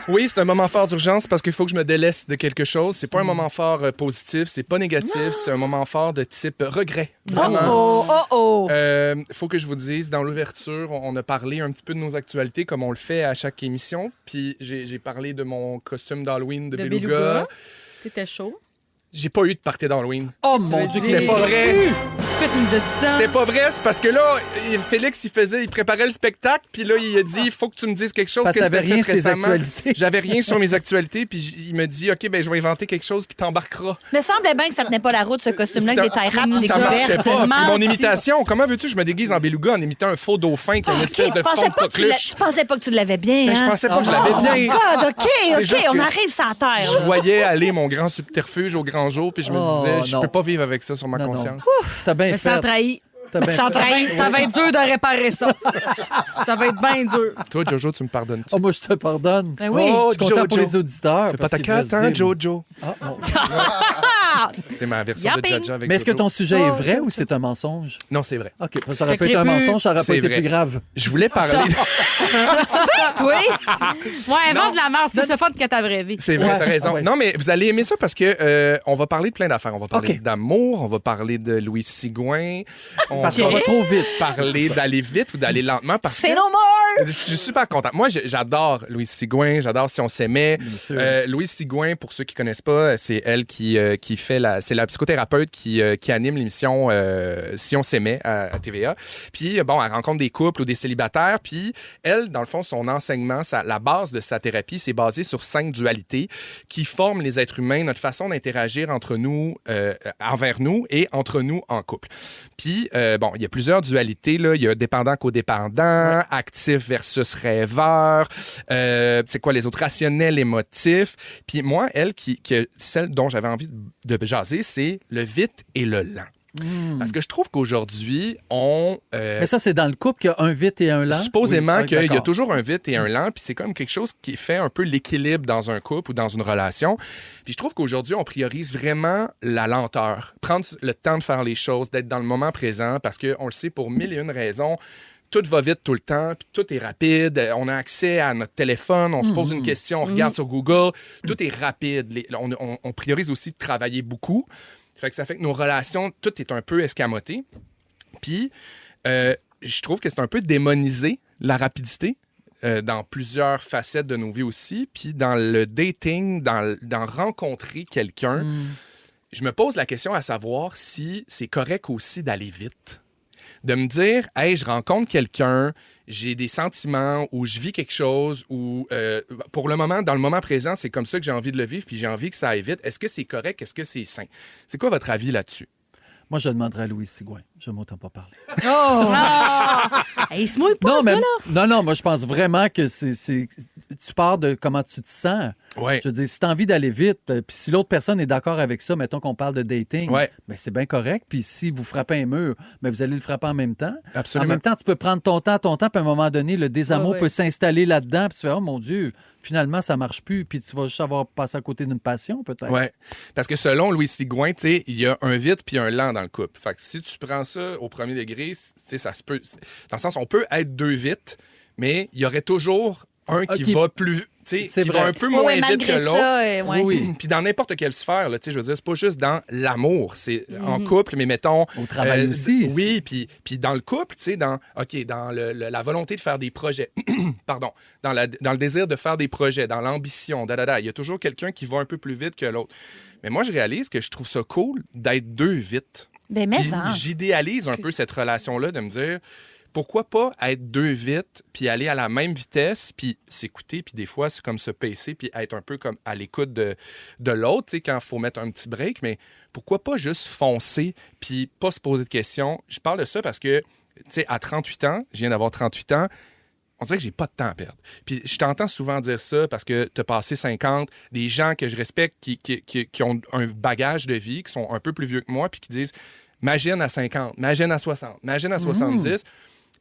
Oui, c'est un moment fort d'urgence parce qu'il faut que je me délaisse de quelque chose. C'est pas un moment fort positif, c'est pas négatif, c'est un moment fort de type regret. Vraiment. Oh! Faut que je vous dise, dans l'ouverture, on a parlé un petit peu de nos actualités comme on le fait à chaque émission. Puis j'ai parlé de mon costume d'Halloween de Beluga. T'étais chaud. J'ai pas eu de party d'Halloween. Oh mon Dieu, C'était pas vrai. Pourquoi tu nous as dit ça? C'était pas vrai, c'est parce que là, Félix, il préparait le spectacle, puis là, il a dit, il faut que tu me dises quelque chose Parce que que t'avais c'était rien fait sur tes récemment. actualités. J'avais rien sur mes actualités, puis il me dit, OK, ben je vais inventer quelque chose, puis t'embarqueras. Me semblait bien que ça tenait pas la route, ce costume-là, avec des tailles rap, des Ça marchait couvertes. pas. Puis mon Menti. imitation, comment veux-tu que je me déguise en beluga en imitant un faux dauphin qui a une Ah, espèce OK, de tu pensais fond de pas que coqueluche? tu pensais pas que tu l'avais bien, Ben, je hein? pensais pas que je Oh l'avais my bien. God, OK, C'est juste on que arrive sur la terre. Je voyais aller mon grand subterfuge au grand jour, puis je me Oh, disais, je non. peux pas vivre avec ça sur ma Non, non. conscience. T'as bien Mais fait. sans trahir. T'as bien Sans fait. trahir. Ça va être dur de réparer ça. Ça va être bien dur. Toi, Jojo, tu me pardonnes-tu? Oh, moi, je te pardonne. Ben oui. Oh, Je suis content pour Jojo. les auditeurs. Fais pas parce ta qu'ils carte, devaient hein, se dire- Jojo? Ah, bon. C'était ma version de Yapping. Jaja avec Mais est-ce que Jojo. ton sujet est vrai ou c'est un mensonge? Non, c'est vrai. OK. Ça aurait Fait pu que être un les plus- mensonge, ça aurait pas C'est été vrai. plus grave. Je voulais parler... Toi? Ouais, invente de la merde. C'est plus le fun que ta vraie vie. C'est vrai, Ouais. t'as raison. Ah ouais. Non, mais vous allez aimer ça parce que on va parler de plein d'affaires. On va parler OK. d'amour, on va parler de Louis Sigouin, on Parce va qu'on va trop vite. parler d'aller vite ou d'aller lentement parce que C'est no more! je suis super content. Moi, j'adore Louis Sigouin, j'adore Si on s'aimait. Bien sûr. Louis Sigouin, pour ceux qui connaissent pas, c'est elle qui fait c'est la psychothérapeute qui anime l'émission Si on s'aimait à TVA. Puis bon, elle rencontre des couples ou des célibataires. Puis elle, dans le fond, son enseignement, la base de sa thérapie, c'est basé sur 5 dualités qui forment les êtres humains, notre façon d'interagir entre nous, envers nous et entre nous en couple. Puis bon, il y a plusieurs dualités là. Il y a dépendant codépendant, actif versus rêveur. C'est quoi les autres? Rationnel, émotif. Puis moi, elle, celle dont j'avais envie de jaser, c'est le vite et le lent. Parce que je trouve qu'aujourd'hui, Mais ça, c'est dans le couple qu'il y a un vite et un lent? supposément Oui, qu'il y a d'accord. toujours un vite et un lent, puis c'est comme quelque chose qui fait un peu l'équilibre dans un couple ou dans une relation. Puis je trouve qu'aujourd'hui, on priorise vraiment la lenteur. Prendre le temps de faire les choses, d'être dans le moment présent, parce qu'on le sait pour mille et une raisons. Tout va vite tout le temps, puis tout est rapide. On a accès à notre téléphone, on se pose une question, on regarde sur Google. Tout est rapide. On priorise aussi de travailler beaucoup. Ça fait que nos relations, tout est un peu escamoté. Puis, je trouve que c'est un peu démonisé, la rapidité, dans plusieurs facettes de nos vies aussi. Puis, dans le dating, dans rencontrer quelqu'un, je me pose la question à savoir si c'est correct aussi d'aller vite. De me dire, hey, je rencontre quelqu'un, j'ai des sentiments ou je vis quelque chose ou pour le moment, dans le moment présent, c'est comme ça que j'ai envie de le vivre puis j'ai envie que ça aille vite. Est-ce que c'est correct? Est-ce que c'est sain? C'est quoi votre avis là-dessus? Moi, je demanderais à Louis Sigouin. Je ne m'entends pas parler. Oh! Hey, il se mouille pas, Non, ce mais, gars-là. non, moi, je pense vraiment que c'est tu pars de comment tu te sens. Ouais. Je veux dire, si tu as envie d'aller vite, puis si l'autre personne est d'accord avec ça, mettons qu'on parle de dating, Ouais. ben c'est bien correct. Puis si vous frappez un mur, ben vous allez le frapper en même temps. Absolument. En même temps, tu peux prendre ton temps, puis à un moment donné, le désamour Ouais. peut s'installer là-dedans, puis tu fais « Oh mon Dieu, finalement, ça marche plus. » Puis tu vas juste avoir passé à côté d'une passion, peut-être. Oui, parce que selon Louis Sigouin, tu sais, il y a un vite puis un lent dans le couple. Fait que si tu prends ça au premier degré, tu sais, ça se peut. Dans le sens, on peut être deux vite, mais il y aurait toujours un qui Ok. va plus, tu sais, C'est qui vrai. va un peu moins vite malgré que l'autre. ça, ouais. Oui. Puis dans n'importe quelle sphère, là, tu sais, je veux dire, c'est pas juste dans l'amour, c'est en couple, mais mettons... Au travail aussi. Oui, puis dans le couple, tu sais, dans la volonté de faire des projets, pardon, dans le désir de faire des projets, dans l'ambition, il y a toujours quelqu'un qui va un peu plus vite que l'autre. Mais moi, je réalise que je trouve ça cool d'être deux vite. Ben, mais Puis ça. j'idéalise un peu cette relation-là, de me dire... Pourquoi pas être deux vite, puis aller à la même vitesse, puis s'écouter, puis des fois, c'est comme se pacer, puis être un peu comme à l'écoute de l'autre, tu sais, quand il faut mettre un petit break, mais pourquoi pas juste foncer, puis pas se poser de questions? Je parle de ça parce que, tu sais, à 38 ans, je viens d'avoir 38 ans, on dirait que j'ai pas de temps à perdre. Puis je t'entends souvent dire ça parce que tu as passé 50, des gens que je respecte qui ont un bagage de vie, qui sont un peu plus vieux que moi, puis qui disent, imagine à 50, imagine à 60, imagine à 70.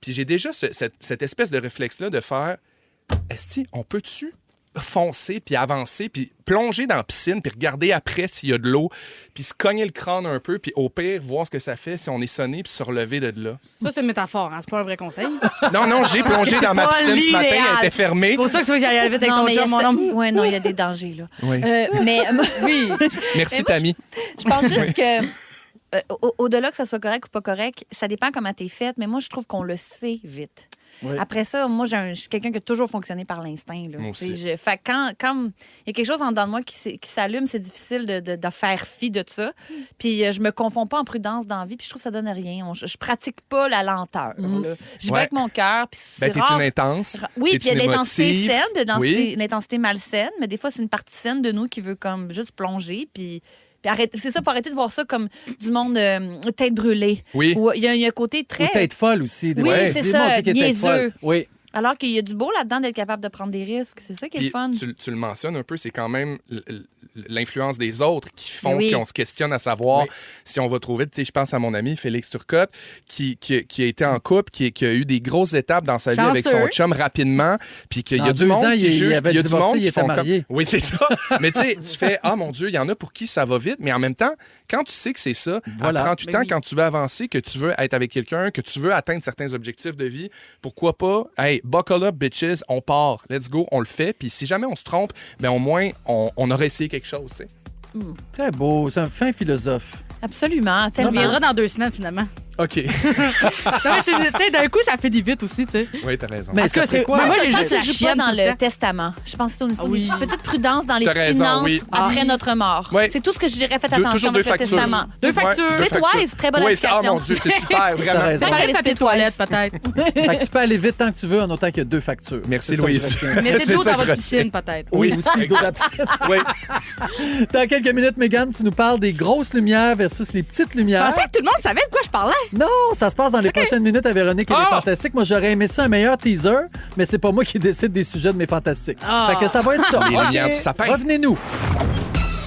Puis j'ai déjà cette espèce de réflexe-là de faire, esti, on peut-tu foncer, puis avancer, puis plonger dans la piscine, puis regarder après s'il y a de l'eau, puis se cogner le crâne un peu, puis au pire, voir ce que ça fait si on est sonné, puis se relever de là. Ça, c'est une métaphore, hein? C'est pas un vrai conseil. Non, j'ai plongé dans ma pas piscine ce matin, elle l'idéal. était fermée. C'est pour ça que tu veux y aller vite avec ton il y a chum, mon ça- homme. ouais, non, il y a des dangers, là. Oui. Mais Oui. Merci, moi, Tammy. je pense juste que, au-delà que ça soit correct ou pas correct, ça dépend comment t'es faite, mais moi, je trouve qu'on le sait vite. Oui. Après ça, moi, je suis quelqu'un qui a toujours fonctionné par l'instinct. Là. Moi aussi. Tu sais, fait que quand il y a quelque chose en dedans de moi qui s'allume, c'est difficile de faire fi de ça. Puis je me confonds pas en prudence dans la vie, puis je trouve que ça donne rien. Je pratique pas la lenteur. là. J'y vais Ouais. avec mon cœur, puis c'est Ben, t'es rare. une intense. Oui, puis il y a t'es-tu de l'intensité émotive? saine, de Oui. l'intensité malsaine, mais des fois, c'est une partie saine de nous qui veut comme juste plonger, puis c'est ça, faut arrêter de voir ça comme du monde tête brûlée. Oui. Où il y a un côté Ou très... tête folle aussi. Oui, Ouais. c'est Dis-moi, ça, on dit qu'il est tête niaiseux. folle. Oui. Alors qu'il y a du beau là-dedans d'être capable de prendre des risques. C'est ça qui est le Puis fun. tu le mentionnes un peu, c'est quand même l'influence des autres qui font Oui. qu'on se questionne à savoir Oui. si on va trouver. Tu sais, je pense à mon ami Félix Turcotte qui a été en couple, qui a eu des grosses étapes dans sa vie avec son Chanceux. chum rapidement, puis qu'il y Dans a du 2 monde ans, qui il juge, avait puis il y a du divorcé, monde il qui était font marié. comme... Oui, c'est ça. Mais tu sais, tu fais « Ah, mon Dieu, il y en a pour qui ça va vite », mais en même temps, quand tu sais que c'est ça, Voilà. à 38 Ben ans, oui. quand tu veux avancer, que tu veux être avec quelqu'un, que tu veux atteindre certains objectifs de vie, pourquoi pas, hey, buckle up, bitches, on part, let's go, on le fait, puis si jamais on se trompe, ben au moins, on aurait essayé quelque chose, tu sais. Très beau. C'est un fin philosophe. Absolument, Ça tellement. reviendra dans 2 semaines, finalement. OK. Non, mais tu sais, d'un coup, ça fait des vite aussi, tu sais. Oui, t'as raison. Mais En tout cas, ça fait c'est- quoi? moi, j'ai Tant juste que la ça joue pas chienne dans tout le le temps. testament. Je pense que c'est Ah oui. une petite prudence dans les T'as raison, finances oui. après notre mort. Ouais. C'est tout ce que je dirais. Faites Toujours attention deux avec le factures. testament. Deux factures. Ouais, deux Splitwise, très bonne Oui, application. oh mon Dieu, c'est super, T'as vraiment. raison. Ça paraît le papier de toilette, Splitwise. peut-être. Fait que tu peux aller vite tant que tu veux, en autant qu'il y a 2 factures. Merci, C'est ça que Louise. je retiens. Mettez C'est de l'eau ça dans que je votre retiens. piscine, peut-être. Oui, aussi, d'eau d'absinthe. Oui. Dans quelques minutes, Mégane, tu nous parles des grosses lumières versus les petites Je lumières. pensais que tout le monde savait de quoi je parlais. Non, ça se passe dans les prochaines minutes à Véronique et les Ah! Fantastiques. Moi, j'aurais aimé ça un meilleur teaser, mais c'est pas moi qui décide des sujets de mes Fantastiques. Ah! Fait que ça va être ça. Les OK. lumières du sapin. Revenez-nous.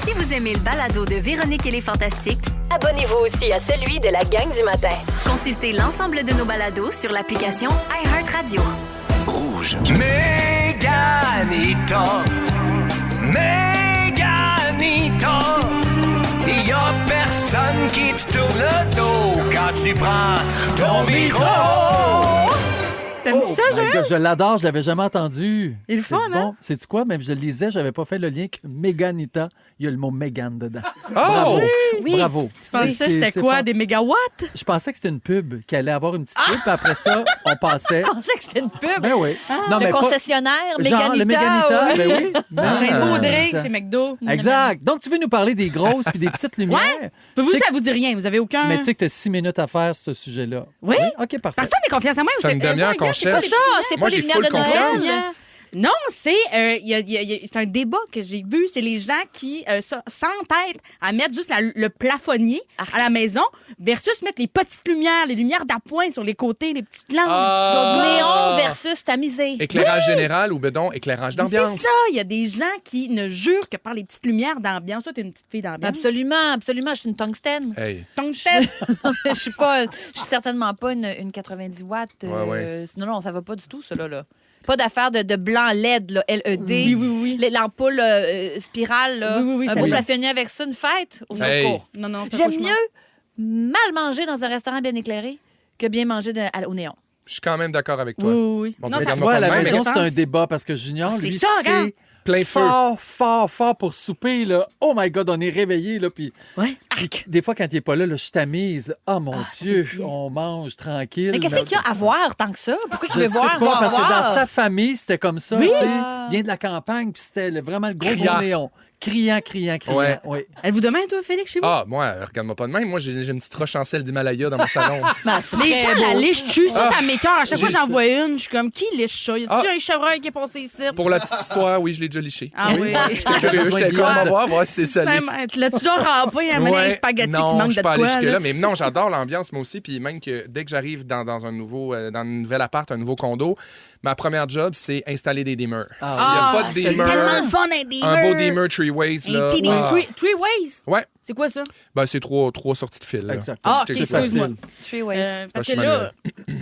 Si vous aimez le balado de Véronique et les Fantastiques, Abonnez-vous aussi à celui de la gang du matin. consultez l'ensemble de nos balados sur l'application iHeartRadio. Rouge. Méganita. Méganita. Il y a personne qui te tourne le dos quand tu prends ton micro. T'aimes ça, My Joël? God, je l'adore, je l'avais jamais entendu. Il est le fun, C'est hein? Sais-tu quoi? Même je le lisais, j'avais pas fait le lien que Méganita, il y a le mot Mégane dedans. Oh! Bravo. Oui. Bravo. Tu pensais que c'était quoi, des mégawatts? Je pensais que c'était une pub, qu'elle allait avoir une petite pub, puis après ça, on passait. Je pensais que c'était une pub. Ben oui. Non, Le mais pas- concessionnaire, Genre, le Méganita. Méganita, ben oui. Rainbow Ah, Drink attends. chez McDo. Exact. Donc, tu veux nous parler des grosses puis des petites lumières. Vous, C'est- ça vous dit rien. Vous avez aucun. Mais tu sais que tu as 6 minutes à faire ce sujet-là. Oui? OK, parfait. Personne n'est confiance à moi. Ça fait une demi-heure qu'on C'est pas cherche. ça, c'est Moi, pas j'ai les lumières full de confiance. Noël. Non, c'est c'est un débat que j'ai vu. C'est les gens qui s'entêtent à mettre juste le plafonnier à la maison versus mettre les petites lumières, les lumières d'appoint sur les côtés, les petites lampes. Néon versus tamisé. Éclairage général ou bedon, éclairage d'ambiance. C'est ça. Il y a des gens qui ne jurent que par les petites lumières d'ambiance. Toi, t'es une petite fille d'ambiance. Absolument. Je suis une tungstène. Hey. Tungstène. Je suis certainement pas une 90 watts. Ouais. Non, ça va pas du tout, ça, là. Pas d'affaire de blanc LED, là, LED. Oui. L'ampoule spirale, là. Oui, un ça beau oui. plafonnier avec ça, une fête au Hey. secours. Non. J'aime mieux mal manger dans un restaurant bien éclairé que bien manger au néon. Je suis quand même d'accord avec toi. Oui. Bon, Non, tu ça Tu regardes vois, à la pas de même, maison, mais- c'est un débat parce que Junior, c'est lui, ça, regarde. c'est Plein feu. fort pour souper. Là. Oh my God, on est réveillés. Là, puis Ouais. des fois, quand il n'est pas là, je tamise. Oh mon Dieu, c'est bien. on mange tranquille. Mais qu'est-ce qu'il y a à voir tant que ça? Pourquoi tu Je veux sais voir? pas, parce que voir? dans sa famille, c'était comme ça. Oui. Tu sais. Il vient de la campagne, puis c'était vraiment le gros Criant. néon. Criant. Ouais. Oui. Êtes-vous demain, toi, Félix, chez vous? Ah, moi, regarde-moi pas de même. Moi, j'ai une petite roche en sel d'Himalaya dans mon salon. Les gens la lichent-tu. Ça m'écoeure. À chaque fois que J'ai j'en ça. vois une, je suis comme, qui liche ça? Y a-tu un chevreuil qui est passé ici? Pour la petite histoire, oui, je l'ai déjà liché. Ah oui. J'étais curieux, j'étais comme, on va voir si c'est salé. Là, tu dois ramper à mener un spaghetti non, qui manque je de peux aller quoi. jusque là. là, mais non, j'adore l'ambiance moi aussi, puis même que dès que j'arrive dans un nouvel appart, un nouveau condo, ma première job c'est installer des dimmers. S'il n'y a pas de c'est dimmer, tellement le fun, un dimmer. un beau dimmer three ways là. Un teeny ah. three ways. Ouais, C'est quoi ça? ben c'est trois sorties de fil. Là. Exact. Ah, Je ok, t'écoute. excuse-moi. facile. Parce Pas que là,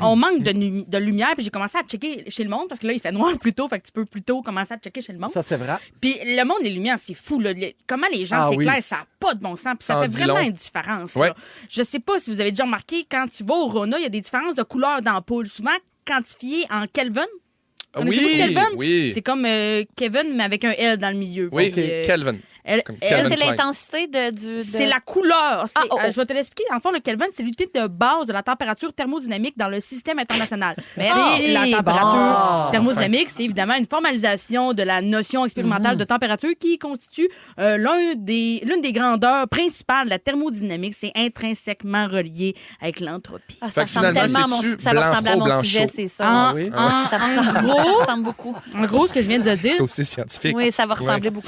on manque de lumière, puis j'ai commencé à checker chez le monde, parce que là, il fait noir plus tôt, fait que tu peux plus tôt commencer à checker chez le monde. Ça, c'est vrai. Puis le monde, les lumières, c'est fou. Là. Comment les gens Ah s'éclairent, oui. ça n'a pas de bon sens. Puis Ça ça en fait dit vraiment long. une différence. Ouais. Là. Je sais pas si vous avez déjà remarqué, quand tu vas au Rona, il y a des différences de couleur d'ampoule. Souvent quantifiées en Kelvin. Connaissez-vous Kelvin? Oui. C'est comme Kevin, mais avec un L dans le milieu. Oui, Donc, Kelvin. Comme elle, Calvin C'est Klein. l'intensité de... c'est la couleur. C'est- Ah, oh. Je vais te l'expliquer. En fait, le Kelvin, c'est l'unité de base de la température thermodynamique dans le système international. Merci. Et la température Bon. thermodynamique, c'est évidemment une formalisation de la notion expérimentale de température qui constitue l'une des grandeurs principales de la thermodynamique. C'est intrinsèquement relié avec l'entropie. Ah, Fait ça que ressemble finalement, tellement à mon... c'est-tu Ça va blanc ressembler à froid ou mon blanc sujet, chaud? c'est ça. En, oui. Ça ressemble beaucoup. en gros, ce que je viens de dire, C'est aussi scientifique. Oui, ça va ressembler beaucoup.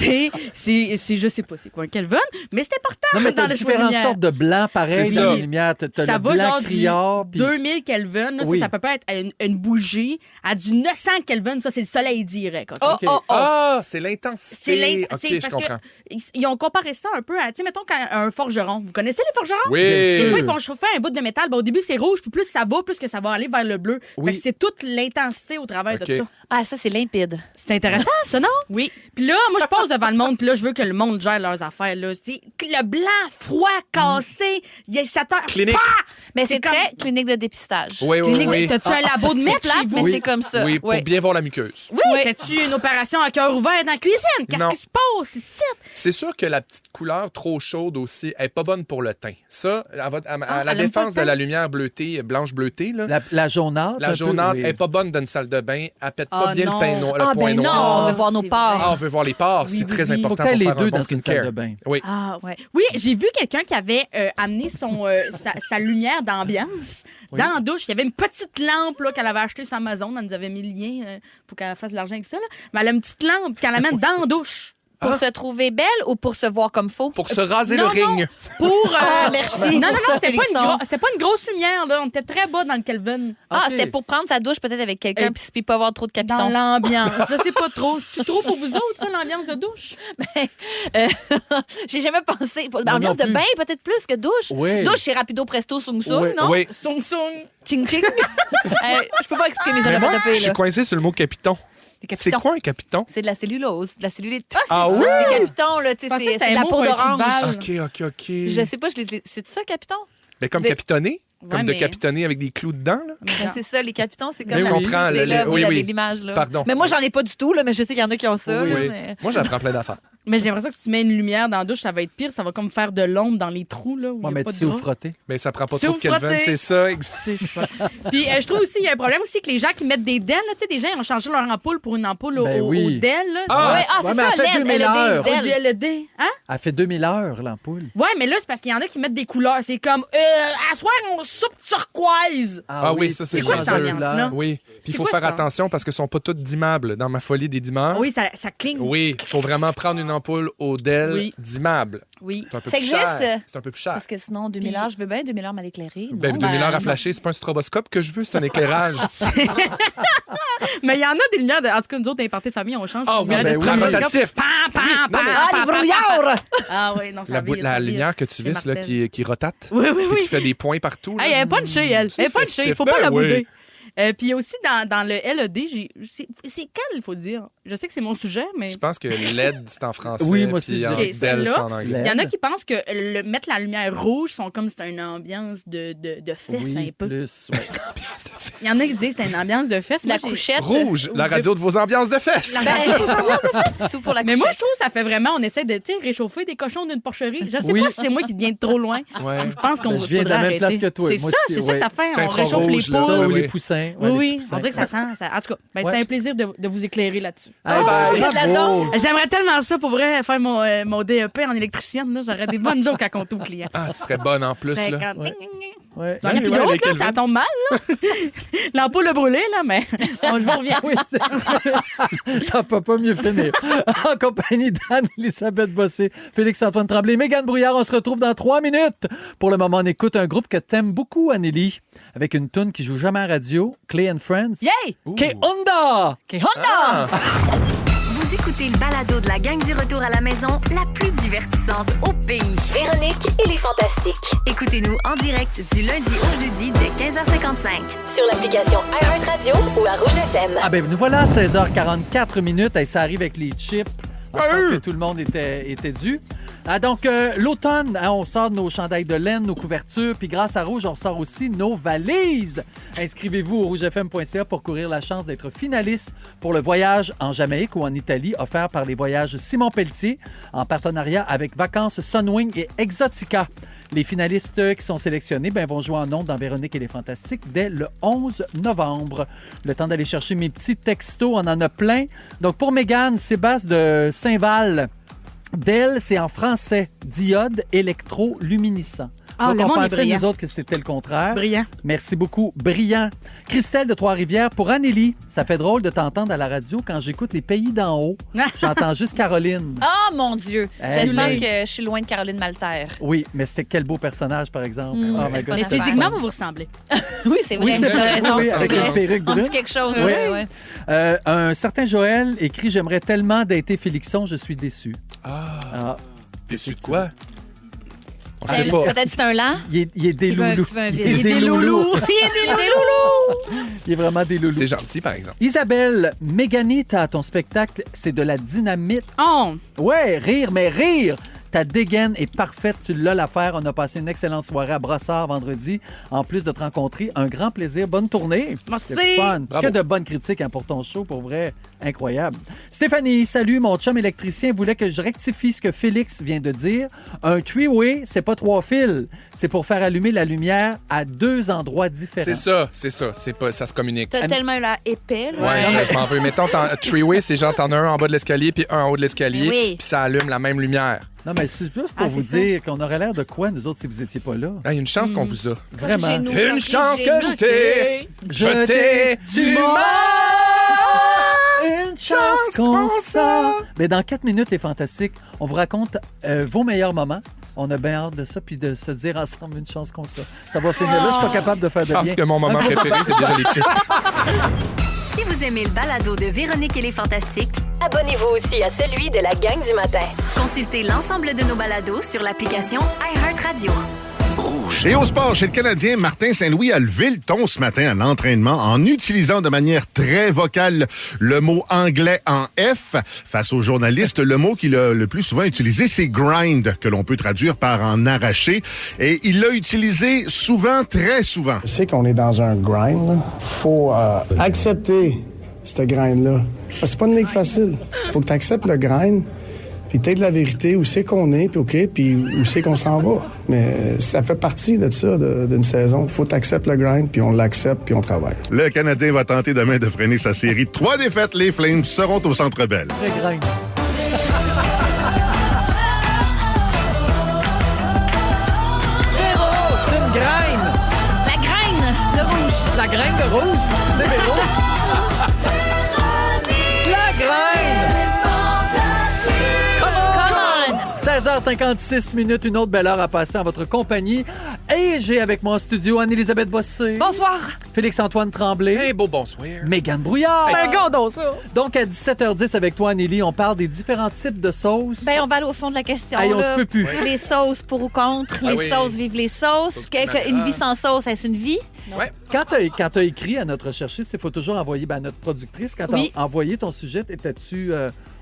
c'est je sais pas c'est quoi un Kelvin, mais c'est important Non, mais dans t'as le choix de différentes lumière. sortes de blanc, pareil, C'est dans ça. les lumières. T'as Ça le va blanc genre criard. du puis- 2000 Kelvin, là, Oui. ça peut pas être une bougie. À du 900 Kelvin, ça, c'est le soleil direct. OK? Oh, OK. oh, oh. Ah, c'est l'intensité. C'est OK, c'est je parce comprends. que ils ont comparé ça un peu à, tu sais, mettons, un forgeron. Vous connaissez les forgerons? Oui. Des fois, ils font chauffer un bout de métal. Ben, au début, c'est rouge, puis plus ça va, plus que ça va aller vers le bleu. Oui. Fait que c'est toute l'intensité au travers OK. de ça. Ah, ça, c'est limpide. C'est intéressant, ça, non? Oui. Puis là, moi, je passe devant le monde, puis là, je veux que le monde gère leurs affaires. Là. C'est le blanc, froid, cassé, il y a 7 heures. Clinique. Mais C'est c'est très clinique de dépistage. Oui, oui, Clinique, oui. t'as-tu un labo de C'est mètre plate, chez vous? mais Oui. c'est comme ça. Oui, pour Ouais. bien voir la muqueuse. Oui, fais-tu une opération à cœur ouvert dans la cuisine? Qu'est-ce Non. qui se passe ici? C'est sûr que la petite couleur trop chaude aussi est pas bonne pour le teint. Ça, à la elle aime défense pas de le la lumière bleutée, blanche bleutée, là, La jaunâtre. la un peu, jaunâtre oui. est pas bonne dans une salle de bain. Elle pète pas Ah, bien non. le pain noir. Ah, le point ben non, noir. on veut voir nos c'est pores. Ah, on veut voir les pores. Oui, c'est oui, très oui. important Faut que t'aies pour les faire deux un bon dans une skincare. salle de bain. Oui. Ah, ouais. Oui, j'ai vu quelqu'un qui avait amené sa lumière d'ambiance dans la douche. Il y avait une petite lampe là, qu'elle avait achetée sur Amazon. Elle nous avait mis le lien pour qu'elle fasse de l'argent avec ça. Là. Mais elle a une petite lampe qu'elle amène dans la douche. Pour se trouver belle ou pour se voir comme faux? Pour se raser Non, le ring. Pour. Ah, merci Non, pour ça, c'était pas, Félixon. c'était pas une grosse lumière. Là. On était très bas dans le Kelvin. Ah, OK. c'était pour prendre sa douche peut-être avec quelqu'un Et- puis pas avoir trop de Dans capitons. l'ambiance. Je sais pas trop. C'est trop pour vous autres, ça, l'ambiance de douche? J'ai jamais pensé. Moi L'ambiance non de plus. bain, peut-être plus que douche. Oui. Douche, c'est rapido, presto, sung sung, Oui. non? Oui. Song song. Ching ching. Je peux pas exprimer mes Mais moi, je onomatopées, suis là. coincé sur le mot capiton. Les C'est capitons. quoi un capiton? C'est de la cellulose, de la cellulite. Ah oui? Les capitons, là, tu sais, Je pensais que c'est c'était de un la mot peau pour un trou de d'orange. balle. OK. Je sais pas, c'est ça, capiton? Mais comme Mais- capitonné? Comme Ouais, de mais- capitonner avec des clous dedans, là? Ben, c'est ça, les capitons, c'est comme Mais ça. oui. Je comprends, C'est le- là, oui, vous avez oui. l'image, là. Pardon. Mais moi, j'en ai pas du tout, là, mais je sais qu'il y en a qui ont ça. Oui. là, Oui. mais- Moi, j'apprends plein d'affaires. Mais j'ai l'impression que si tu mets une lumière dans la douche, ça va être pire. Ça va comme faire de l'ombre dans les trous, là, où il Ouais, y a mais pas tu de sais où drap. frotter. Mais ça prend pas Si trop de vous Kelvin, frottez. c'est ça. C'est ça. Puis je trouve aussi, il y a un problème aussi que les gens qui mettent des DEL, là, tu sais, des gens ils ont changé leur ampoule pour une ampoule Ben au oui. DEL. Là. Ah! Ouais, Ouais, c'est mais ça, elle fait LED, 2000 heures. LED. LED. Hein? Elle fait 2000 heures, l'ampoule. Ouais, mais là, c'est parce qu'il y en a qui mettent des couleurs. C'est comme, à soir, on soupe turquoise. Ah oui, ça, c'est quoi cette jaseux. ambiance-là? Oui. Puis il C'est faut quoi faire ça? attention parce que sont pas toutes d'immeubles. Dans ma folie des dimanches. Oui, ça cligne. Oui, il faut vraiment prendre une ampoule au DEL Oui. d'immeuble. Oui. C'est un peu Ça plus existe? cher. C'est un peu plus cher. Parce que sinon, 2000 heures, je veux bien 2000 heures mal éclairées. Ben, Non, 2000 heures à non. flasher, c'est pas un stroboscope que je veux, c'est un éclairage. Mais il y en a des lumières. En tout cas, nous autres, dans les parties de famille, on change. Ah, Les lumières ben de oui. stroboscope. Rotatif. Pam, pam, pam, non, mais- pam, Ah, pam, les pam, brouillards! pam. Ah oui, non, ça vire, La ça vire. lumière que tu C'est visses, là, Martel. qui rotate. Oui, oui, Puis oui. qui fait des points partout. là. Hey, elle est punchée, elle. C'est Elle est punchée. Il festif. faut pas Ben la oui. bouder. Puis aussi, dans le LED, c'est quel, il faut dire? Je sais que c'est mon sujet, mais Je pense que LED, c'est en français. Oui, moi aussi, puis je en dirais. Ok, DEL, c'est celle-là, en anglais. LED. il y en a qui pensent que mettre la lumière rouge sont comme c'est une ambiance de fesses Oui, un peu. plus. Ouais. Il y en a qui disent que c'est une ambiance de fesses. La Moi, j'ai- couchette. Rouge, la radio de vos ambiances de fesses. Ben, tout pour la Mais couchette. moi, je trouve que ça fait vraiment, on essaie de tu sais, réchauffer des cochons d'une porcherie. Je sais Oui. pas si c'est moi qui deviens de trop loin. Ouais. Je pense qu'on Ben, je viens de faudrait la même place arrêter. que toi. C'est Moi ça, aussi, c'est ça ouais. que ça fait. C'est On réchauffe les infrarouge, là. poules. Ça ou oui. les poussins. Oui, Ouais, les oui, poussins. on dirait que ça sent. En tout cas, ben, Ouais. c'était un plaisir de vous éclairer là-dessus. Ah, ben, bravo. J'aimerais tellement ça pour vrai, faire mon DEP en électricienne. Là. J'aurais des bonnes jokes à compter aux clients. Ah, tu serais bonne en plus, Ben, là. quand- Ouais. J'en ai plus Ouais, d'autres, les là, Kelvin. ça tombe mal. Là. L'ampoule a brûlé, là, mais bon, je vous reviens. Oui, ça peut pas mieux finir. En compagnie d'Anne-Elisabeth Bossé, Félix-Antoine Tremblay, Mégane Brouillard, on se retrouve dans 3 minutes. Pour le moment, on écoute un groupe que t'aimes beaucoup, Anneli, avec une toune qui joue jamais à radio, Clay and Friends. Yay! K-Honda! Honda! Vous écoutez le balado de la gang du retour à la maison, la plus divertissante au pays. Véronique et les Fantastiques. Écoutez-nous en direct du lundi au jeudi dès 15h55. Sur l'application iHeartRadio ou à Rouge FM. Ah ben nous voilà, 16h44 minutes, et ça arrive avec les chips. Je pense que tout le monde était dû. Ah, donc, l'automne, hein, on sort nos chandails de laine, nos couvertures, puis grâce à Rouge, on sort aussi nos valises. Inscrivez-vous au rougefm.ca pour courir la chance d'être finaliste pour le voyage en Jamaïque ou en Italie offert par les voyages Simon Pelletier en partenariat avec Vacances Sunwing et Exotica. Les finalistes qui sont sélectionnés vont jouer en ondes dans Véronique et les Fantastiques dès le 11 novembre. Le temps d'aller chercher mes petits textos, on en a plein. Donc, pour Mégane, Sébastien de Saint-Val, d'elle, c'est en français, diode électroluminescent. Ah, Donc, le on monde est pensait, brillant. nous autres, que c'était le contraire. Brillant. Merci beaucoup. Brillant. Christelle de Trois-Rivières, pour Anneli, ça fait drôle de t'entendre à la radio quand j'écoute les pays d'en haut. J'entends juste Caroline. Oh mon Dieu! Hey. J'espère que je suis loin de Caroline Malter. Oui, mais c'était quel beau personnage, par exemple. Oh my God, Mais c'était physiquement, fun. vous vous ressemblez. Oui, c'est vrai. Oui, c'est t'as vrai. raison, Oui, c'est avec vrai. une perruque On brune. dit quelque chose. Oui. Ouais. Un certain Joël écrit « J'aimerais tellement dater Félixon, je suis déçu. Ah. Déçu de quoi? On sait pas. Peut-être c'est un lent. Il est des Qui veut- loulous. qui veut un Il vide. est des loulous. Il est des loulous! Il est vraiment des loulous. C'est gentil, par exemple. Isabelle, Méganite à ton spectacle, c'est de la dynamite. Oh! Ouais, rire, mais rire! Ta dégaine est parfaite, tu l'as l'affaire. On a passé une excellente soirée à Brossard vendredi. En plus de te rencontrer, un grand plaisir. Bonne tournée. Merci. C'est fun. Bravo. Que de bonnes critiques hein, pour ton show, pour vrai. Incroyable. Stéphanie, salut. Mon chum électricien voulait que je rectifie ce que Félix vient de dire. Un three-way, c'est pas 3 fils. C'est pour faire allumer la lumière à 2 endroits différents. C'est ça, c'est ça. C'est pas, ça se communique. T'as tellement l'air épais, là. Ouais, je m'en veux. Mettons, three-way, c'est genre, t'en as un en bas de l'escalier puis un en haut de l'escalier, Oui. puis ça allume la même lumière. Non, mais c'est juste pour vous c'est ça. dire qu'on aurait l'air de quoi, nous autres, si vous étiez pas là. Il y a une chance qu'on vous a. Vraiment. Corrigez-nous, Une chance que je t'ai. Je t'ai, tu une chance qu'on ça. Mais dans 4 minutes, les Fantastiques, on vous raconte vos meilleurs moments. On a bien hâte de ça, puis de se dire ensemble une chance qu'on ça. Ça va finir là, je suis pas capable de faire de Je pense bien. que mon moment préféré, c'est déjà les chips. Si vous aimez le balado de Véronique et les Fantastiques, Abonnez-vous aussi à celui de la gang du matin. consultez l'ensemble de nos balados sur l'application iHeartRadio. Et au sport, chez le Canadien, Martin Saint-Louis a levé le ton ce matin à l'entraînement en utilisant de manière très vocale le mot anglais en F. Face aux journalistes, le mot qu'il a le plus souvent utilisé, c'est grind, que l'on peut traduire par en arracher. Et il l'a utilisé souvent, très souvent. Je sais qu'on est dans un grind. Là. Faut accepter ce grind-là. Parce que c'est pas une ligue facile. Faut que tu acceptes le grind. puis peut-être la vérité, où c'est qu'on est, puis OK, puis où c'est qu'on s'en va. Mais ça fait partie de ça, d'une saison. Faut t'accepter le grind, puis on l'accepte, puis on travaille. Le Canadien va tenter demain de freiner sa série de 3 défaites. Les Flames seront au Centre Bell. Très grain. Véro, c'est une graine. La graine, le rouge. La graine de rouge, c'est Véro. La graine. 16h56 minutes, une autre belle heure à passer en votre compagnie. Et j'ai avec moi en studio Anne-Élisabeth Bossé. Bonsoir. Félix-Antoine Tremblay. Hey, beau bonsoir. Mégane Brouillard. Regardons ça. Donc, à 17h10 avec toi, Anneli, on parle des différents types de sauces. Ben, on va aller au fond de la question. Hey, on là. se peut plus. Les sauces pour ou contre. Ah les oui. sauces, vive les sauces. Sauce Une vie sans sauce, est-ce une vie? Ouais. Quand tu as écrit à notre recherchiste, il faut toujours envoyer à notre productrice. Quand Oui. tu as envoyé ton sujet, étais-tu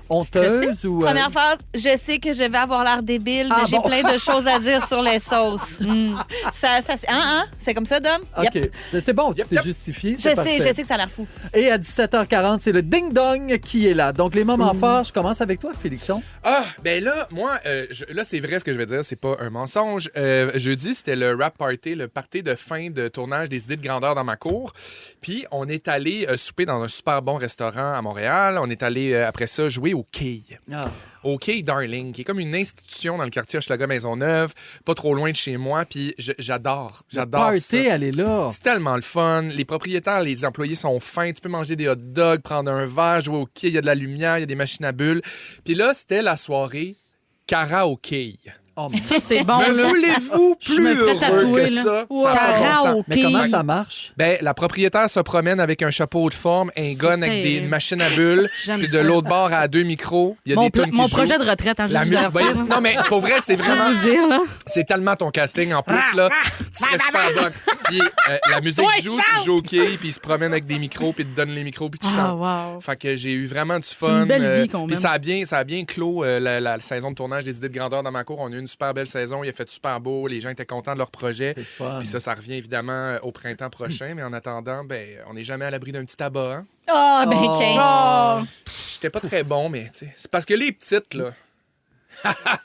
honteuse ou... Première phrase, je sais que je vais avoir l'air débile, mais Ah, j'ai bon. plein de choses à dire sur les sauces. C'est comme ça, Dom? OK. Yep. C'est bon, tu Yep, t'es yep. justifié. Je c'est sais parfait. que ça a l'air fou. Et à 17h40, c'est le ding-dong qui est là. Donc, les moments forts, je commence avec toi, Félixon. Ah, ben là, moi, là, c'est vrai ce que je vais dire, c'est pas un mensonge. Jeudi, c'était le rap party, le party de fin de tournage des Idées de grandeur dans ma cour. Puis, on est allé souper dans un super bon restaurant à Montréal. On est allé, après ça, jouer au quai. Ah. Au Quai Darling, qui est comme une institution dans le quartier Hochelaga-Maisonneuve, pas trop loin de chez moi, puis j'adore ça. Party, elle est là. C'est tellement le fun. Les propriétaires, les employés sont fins. Tu peux manger des hot dogs, prendre un verre, jouer au quai. Il y a de la lumière, il y a des machines à bulles. Puis là, c'était la soirée karaoké. Oh, mon Ça, c'est bon, Me là. voulez-vous Je me plus ferais heureux tatouer, que là. ça? Wow. Ça a pas de bon sens. Karaoké. Mais comment ça marche? Ben, la propriétaire se promène avec un chapeau de forme, un gun avec des terrible. machines à bulles, J'aime puis de ça. l'autre bord à 2 micros, il y a Mon, des tunes qui mon jouent. projet de retraite, hein, La juste musique, vous dire ça. non, mais pour vrai, c'est vraiment... Juste vous dire, là. C'est tellement ton casting en plus, là. Tu serais super bon. Puis la musique Ouais, joue, chante! tu joues au quai, puis il se promène avec des micros, puis il te donne les micros, puis tu Ah, chantes. wow. Fait que j'ai eu vraiment du fun. Une belle vie qu'on Puis mène. ça a bien clos la saison de tournage des Idées de grandeur dans ma cour. On a eu une super belle saison. Il a fait super beau. Les gens étaient contents de leur projet. C'est fun. Puis ça revient évidemment au printemps prochain. Mais en attendant, ben, on n'est jamais à l'abri d'un petit tabac. Hein? Ah, ben, Oh. Kate. J'étais pas très bon, mais tu sais, c'est parce que les petites, là.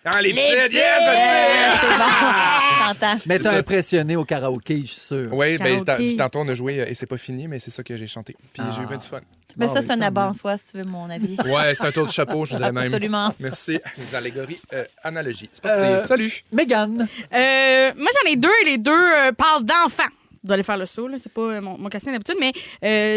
Hein, les Les petites, petites! yes, yes! C'est bon. T'entends. Mais C'est t'as ça. impressionné au karaoké, je suis sûr. Oui, ben, Karaoké. tantôt on a joué et c'est pas fini, mais c'est ça que j'ai chanté. Puis j'ai eu bien du fun. Mais Bon, ça, oui, c'est un tant abat mieux. en soi, si tu veux mon avis. Ouais, c'est un tour du chapeau, je vous dirais même. Absolument. Merci. Les allégories, analogies. C'est parti. Salut. Mégane. Moi, j'en ai deux et les deux parlent d'enfants. Je dois aller faire le saut, là. C'est pas mon casting d'habitude, mais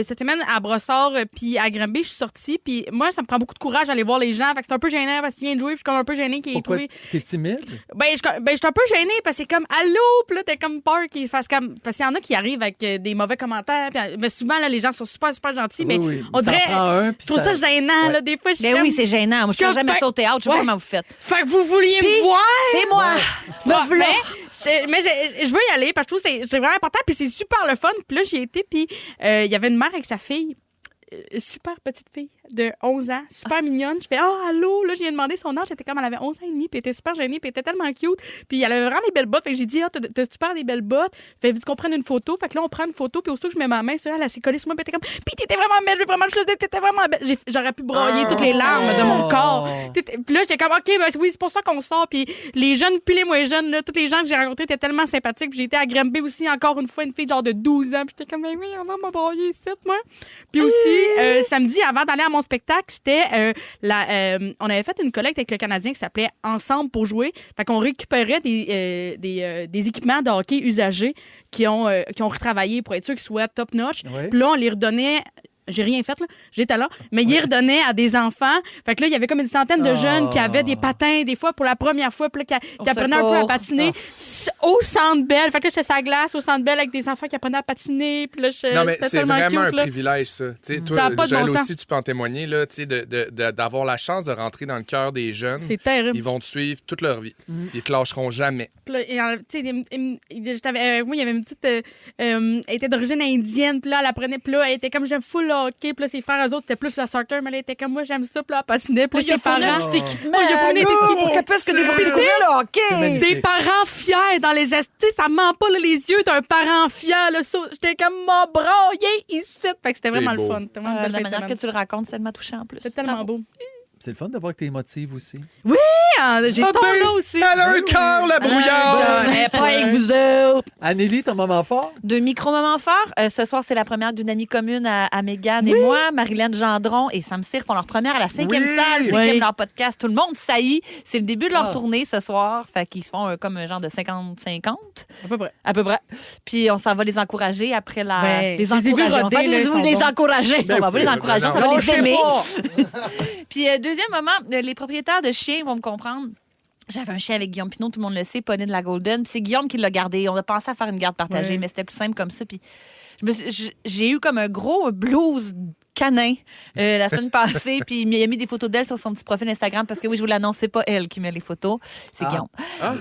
cette semaine, à Brossard puis à Granby, je suis sortie, puis moi, ça me prend beaucoup de courage d'aller voir les gens. Fait que c'est un peu gênant parce qu'il vient de jouer, puis je suis comme un peu gênée qu'il ait Pourquoi? trouvé. T'es timide? Ben, je suis un peu gênée parce que c'est comme allô, puis là, t'as comme peur qu'il fasse comme. Parce qu'il y en a qui arrivent avec des mauvais commentaires, mais souvent, là, les gens sont super, super gentils, mais Oui, oui. on Ça dirait. en prend un, puis Je trouve ça gênant, Ouais. là, des fois. Je suis Ben comme, oui, c'est gênant. Moi, je suis jamais Fait- ça au théâtre. Je sais pas Ouais. comment vous faites. Fait que vous vouliez Puis, me voir. C'est moi. Bon, Me v'là. mais je veux y aller parce que je trouve que c'est vraiment important, puis c'est super le fun. Puis là, j'y ai été, puis il y avait une mère avec sa fille. Super petite fille de 11 ans, super mignonne. Je fais « Ah, allô? » Là, je lui ai demandé son âge. J'étais comme, elle avait 11 ans et demi, puis elle était super gênée, puis elle était tellement cute. Puis elle avait vraiment des belles bottes. Fait que j'ai dit « Ah, t'as super des belles bottes. » Fait qu'on prenne une photo. Fait que là, on prend une photo, puis aussitôt que je mets ma main sur elle, elle s'est collée sur moi, puis elle était comme « Puis t'étais vraiment belle, je veux vraiment que je te dise, t'étais vraiment belle. » J'aurais pu broyer toutes les larmes de mon corps. Puis là, j'étais comme « OK, ben oui, c'est pour ça qu'on sort. » Puis les jeunes, puis les moins jeunes, là, tous les gens que j'ai rencontrés étaient tellement sympathiques. Puis j'ai été à Granby aussi, encore une fois, une fille genre de 12 ans. Puis j'étais comme « Oui, on m'a broyé ici, moi. » Puis aussi, samedi, avant d'aller à mon spectacle, c'était on avait fait une collecte avec le Canadien qui s'appelait Ensemble pour jouer. Fait qu'on récupérait des équipements de hockey usagés qui ont retravaillé pour être sûr qu'ils soient top-notch. Ouais. Puis là, on les redonnait. J'ai rien fait, là. J'étais là. Mais ils redonnaient à des enfants. Fait que là, il y avait comme une centaine de jeunes qui avaient des patins, des fois, pour la première fois, puis là, qui apprenaient un peu à patiner au Centre Bell. Fait que là, j'étais sur la glace au Centre Bell avec des enfants qui apprenaient à patiner. Puis là, Non, mais c'était c'est tellement vraiment cute, un là. privilège, ça. Tu sais, Ça toi, a pas de Joël bon sens. aussi, tu peux en témoigner, là, tu sais, d'avoir la chance de rentrer dans le cœur des jeunes. C'est terrible. Ils vont te suivre toute leur vie. Ils te lâcheront jamais. Puis là, tu sais, moi, il y avait une petite. Elle était d'origine indienne, puis là, elle apprenait, puis là, elle était comme j'aime full hockey, puis là, ses frères, eux autres, c'était plus le soccer, mais elle était comme moi, j'aime ça, puis là, elle patinait, puis là, ses parents. équipement. il a fourni un petit équipement. Pour qu'elle puisse se développer Puis, tu sais, le hockey. magnifique. Des parents fiers dans les estis, ça ment pas, là, les yeux d'un parent fier, là, j'étais comme m'a broyé ici. Fait que c'était C'est vraiment beau. le fun. C'était vraiment une La belle fin de manière que semaine. tu le racontes, c'est tellement touchant en plus. C'était tellement Bravo. beau. C'est le fun de voir que t'es émotive aussi. J'ai ce ton-là aussi. Elle a un cœur, la brouillarde! Mais pas avec vous autres. Anneli, ton moment fort? Deux micro-moments forts. Ce soir, c'est la première d'une amie commune à Mégane et moi. Marilyn Gendron et Sam Cyr font leur première à la 5e salle. Ceux qui aiment leur podcast, tout le monde saillit. C'est le début de leur tournée ce soir. Fait qu'ils se font comme un genre de 50-50. À peu près. Puis on s'en va les encourager après les encourager. On va les encourager. On va pas les encourager, on va les aimer. Puis deuxième moment, les propriétaires de chiens vont me comprendre. J'avais un chien avec Guillaume Pinot, tout le monde le sait, Pauline de la Golden. Puis c'est Guillaume qui l'a gardé. On a pensé à faire une garde partagée, mais c'était plus simple comme ça. Puis j'ai eu comme un gros blues canin la semaine passée, puis il a mis des photos d'elle sur son petit profil Instagram parce que oui, je vous l'annonce, c'est pas elle qui met les photos, c'est Guillaume.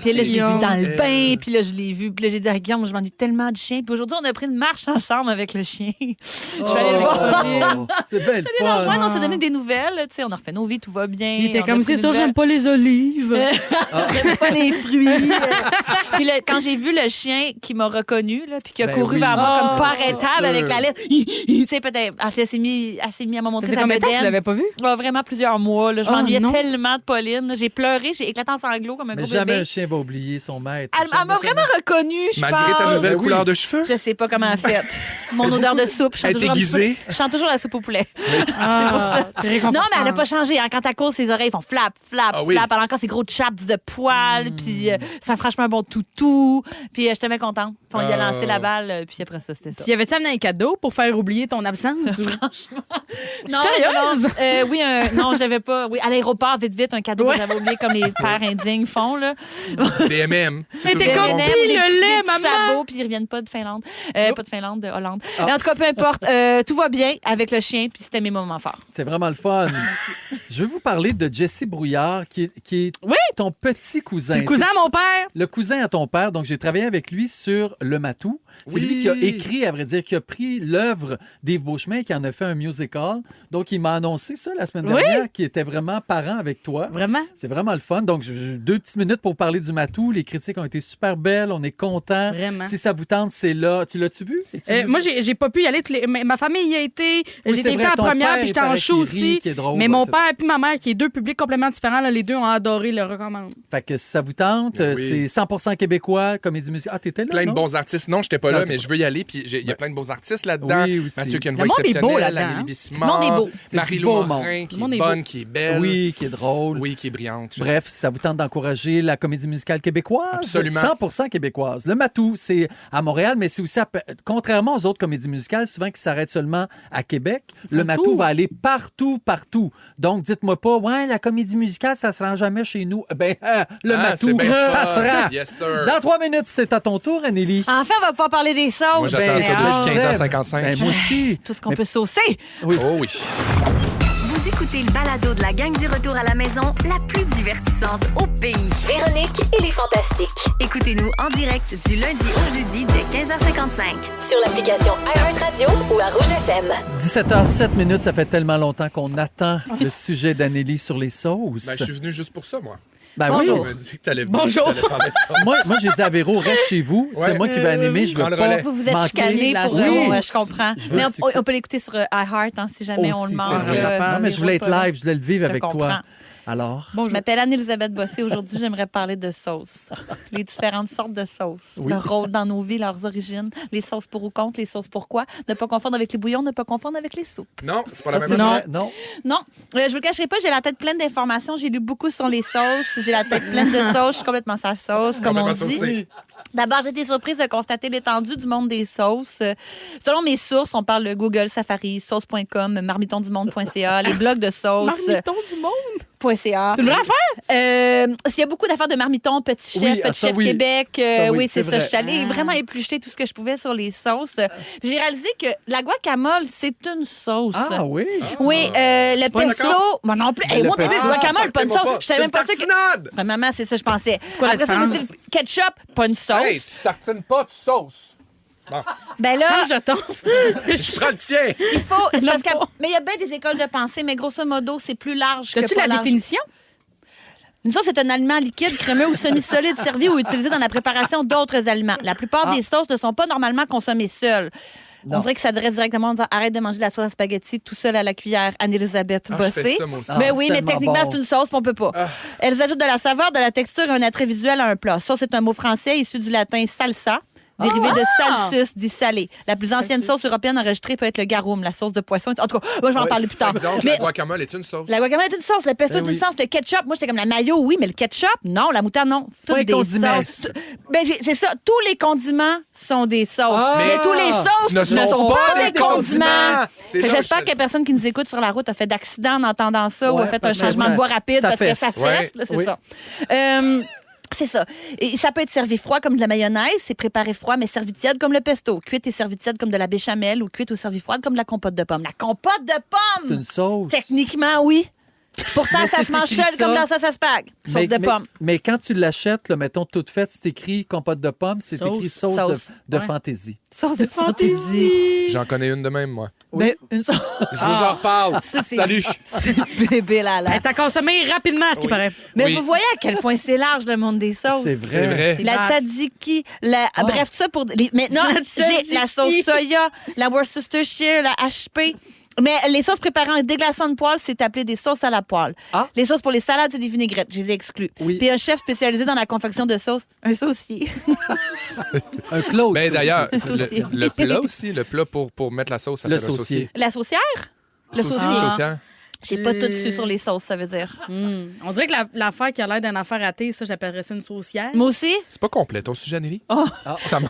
Puis là, je l'ai vu dans le bain, puis là, je l'ai vu, puis là, j'ai dit à Guillaume, je m'ennuie tellement du chien. Puis aujourd'hui, on a pris une marche ensemble avec le chien. Je vais aller le voir. C'est belle fun. On s'est donné des nouvelles, tu sais, on a refait nos vies, tout va bien. Il était comme, c'est ça, j'aime pas les olives. J'aime pas les fruits. Puis là, quand j'ai vu le chien qui m'a reconnu, là, puis qui a couru vers moi comme pas arrêtable avec la lettre, tu sais, peut-être, elle s'est mis à me montrer sa bedaine. Tu l'avais pas vu? Vraiment plusieurs mois. Là. Je m'ennuyais tellement de Pauline. Là. J'ai pleuré, j'ai éclaté en sanglots comme un gros bébé. Jamais un chien va oublier son maître. Elle m'a vraiment reconnue, je pense. Malgré ta nouvelle couleur de cheveux? Je sais pas comment elle a fait. Mon odeur de soupe. Elle est aiguisée. Je chante toujours la soupe au poulet. C'est pour ça. Non, mais elle n'a pas changé. Hein. Quand elle court, ses oreilles font flap, flap, flap. Elle a encore ses gros chaps de poils. Puis c'est franchement un bon toutou. Puis j'étais bien contente. On y a lancé la balle. Puis après ça, c'était ça. Tu avais-tu amené un cadeau pour faire oublier ton absence? Franchement. Non, sérieuse? Oui, non, j'avais pas. Oui, à l'aéroport, vite, un cadeau que j'avais oublié comme les pères indignes font. Là. Des M&M. C'était comme le lait, maman. Sabots, puis ils reviennent pas de Finlande. Pas de Finlande, de Hollande. Mais en tout cas, peu importe. Tout va bien avec le chien, puis c'était mes moments forts. C'est vraiment le fun. Je vais vous parler de Jesse Brouillard, qui est ton petit cousin. C'est le cousin à mon père. Le cousin à ton père. Donc, j'ai travaillé avec lui sur Le Matou. C'est lui qui a écrit, à vrai dire, qui a pris l'œuvre d'Yves Beauchemin et qui en a fait un musical. Donc, il m'a annoncé ça la semaine dernière, qu'il était vraiment parent avec toi. Vraiment? C'est vraiment le fun. Donc, j'ai 2 petites minutes pour parler du Matou. Les critiques ont été super belles. On est contents. Vraiment. Si ça vous tente, c'est là. Tu l'as-tu vu? Moi, j'ai pas pu y aller. Ma famille y a été. J'ai été en première, puis j'étais en show aussi. Mais mon père et ma mère, qui est 2 publics complètement différents, là, les 2 ont adoré, le recommande. Fait que si ça vous tente, c'est 100% québécois, comédie musicale. Ah, t'étais là, plein non? de bons artistes. Non, j'étais pas là, mais je veux y aller. Puis il y a plein de bons artistes là-dedans. Oui, aussi. Mathieu qui a une Le voix monde est beau exceptionnelle. là-dedans, Amélie hein? Bissimard. Le monde est beau. Marie-Lou C'est Morin, du qui beau monde est est bonne, beau. qui est belle. Oui, qui est drôle. Oui, qui est brillante. Bref, si ça vous tente d'encourager la comédie musicale québécoise, Absolument. 100% québécoise. Le Matou, c'est à Montréal, mais c'est aussi, contrairement aux autres comédies musicales, souvent qui s'arrêtent seulement à Québec, le Matou va aller partout. Donc, dites-moi pas, la comédie musicale, ça se rend jamais chez nous. Le Matou, ça se rend. Yes, sir. Dans 3 minutes, c'est à ton tour, Anneli. Enfin, on va pouvoir parler des sauces. Moi, j'attends ça depuis 15h55. Moi aussi. Tout ce qu'on peut saucer. Oui. Oh oui. Vous écoutez le balado de la gang du retour à la maison, la plus divertissante au pays. Véronique et les Fantastiques. Écoutez-nous en direct du lundi au jeudi dès 15h55. Sur l'application iHeartRadio ou à Rouge FM. 17h07, ça fait tellement longtemps qu'on attend le sujet d'Anneli sur les sauces. Je suis venu juste pour ça, moi. Bonjour. Tu m'as dit que t'allais Bonjour. parler de ça. Moi, j'ai dit à Véro, reste chez vous. C'est moi qui vais animer. Je veux prends le pas relais. Vous êtes manquer. chicanés pour Oui. je comprends. Je veux Mais le succès. on peut l'écouter sur iHeart si jamais on Aussi, le c'est manque. vrai. là, Non, mais je voulais être live, je voulais le vivre Je avec comprends. toi. Alors? Bon, je m'appelle Anne-Elisabeth Bossé. Aujourd'hui, j'aimerais parler de sauces. Les différentes sortes de sauces. Oui. Leur rôle dans nos vies, leurs origines. Les sauces pour ou contre, les sauces pourquoi. Ne pas confondre avec les bouillons, ne pas confondre avec les soupes. Non, c'est pas la Ça, même c'est affaire. vrai. Non. Non, je vous le cacherai pas, j'ai la tête pleine d'informations. J'ai lu beaucoup sur les sauces. J'ai la tête pleine de sauces. Je suis complètement sa sauce, comme on Complètement dit. saucée. D'abord, j'ai été surprise de constater l'étendue du monde des sauces. Selon mes sources, on parle de Google, Safari, sauce.com, marmitondumonde.ca, les blogs de sauces. Marmiton du monde. .ca. C'est une vraie affaire? S'il y a beaucoup d'affaires de Marmiton, Petit Chef, Oui, Petit ça, Chef oui. Québec. Ça, oui, oui, c'est c'est ça. vrai. Je suis allée vraiment éplucher tout ce que je pouvais sur les sauces. J'ai réalisé que la guacamole, c'est une sauce. Ah oui? Oui, le pas pesto. d'accord. Moi non plus. Mais Hey, le moi, pesto- le guacamole, pas une sauce. Je savais même pas ça que. tartinade! Maman, c'est ça, je pensais. quoi la Après ça, je me différence? dis, le ketchup, pas une sauce. Hey, tu tartines pas de sauce. Ben là, Change de ton. Je prends le tien. il faut. c'est parce pas. mais il y a bien des écoles de pensée, mais grosso modo, c'est plus large que As-tu pas la large. définition? Une sauce est un aliment liquide, crémeux ou semi-solide servi ou utilisé dans la préparation d'autres aliments. La plupart des sauces ne sont pas normalement consommées seules. Non. On dirait que ça dirait directement en disant arrête de manger de la sauce à spaghetti tout seul à la cuillère, Anne-Élisabeth Ah, je fais Bossé. ça, moi aussi. Mais Ah, oui, c'est mais tellement techniquement, bon. c'est une sauce, puis on peut pas. Elles ajoutent de la saveur, de la texture et un attrait visuel à un plat. Sauce est un mot français issu du latin salsa, dérivé de salsus, dit salé. La plus ancienne sauce européenne enregistrée peut être le garum, la sauce de poisson. En tout cas, moi, je vais en parler plus tard. Donc, Mais la guacamole est une sauce. la guacamole est une sauce, le pesto est une sauce, le ketchup, moi, j'étais comme la mayo, oui, mais le ketchup, non, la moutarde, non. C'est pas toutes un des condiment. sauces. Ben, c'est ça, tous les condiments sont des sauces. Ah! mais tous les sauces ne sont pas des condiments. C'est Fait que là, j'espère je- que personne qui nous écoute sur la route a fait d'accident en entendant ça ou a Ouais, fait un parce que changement ça- de voie rapide ça parce que fesse. ça fesse, Ouais. là, c'est Oui. ça. C'est ça. Et ça peut être servi froid comme de la mayonnaise, c'est préparé froid, mais servi tiède comme le pesto. Cuite et servi tiède comme de la béchamel ou cuite ou servi froide comme de la compote de pommes. La compote de C'est pommes! une sauce. Techniquement, oui. Pourtant, Mais ça c'est se mange écrit seul ça. comme dans sauce à spag. Sauce de pommes. Mais quand tu l'achètes, là, mettons toute faite, c'est écrit compote de pommes, c'est Sauce. écrit sauce Sauce. de Ouais. fantaisie. Sauce de fantaisie. J'en connais une de même, moi. Ben, une sauce. Je vous en reparle. Ça, c'est- Salut. C'est bébé là là. Elle t'a consommé rapidement, à ce qui Oui. paraît. Mais Oui. vous voyez à quel point c'est large le monde des sauces. C'est vrai. C'est vrai. C'est La vaste. tzatziki, bref, ça pour... Maintenant, La j'ai la sauce tzatziki. soya, la Worcestershire, la HP. Mais les sauces préparées en déglaçant de poêle, c'est appelé des sauces à la poêle. Ah. Les sauces pour les salades, c'est des vinaigrettes. Je les ai exclues. Oui. Puis un chef spécialisé dans la confection de sauces, un saucier. Un Claude. Mais ça d'ailleurs, Un saucier. le plat aussi, le plat pour mettre la sauce, ça Le fait un saucier. La saucière? Le Saucier, saucier. saucière. J'ai pas tout su sur les sauces, ça veut dire. On dirait que l'affaire qui a l'air d'une affaire ratée, ça, j'appellerais ça une saucière. Moi aussi? C'est pas complet, ton sujet, Nelly? Oh. Ça m'a-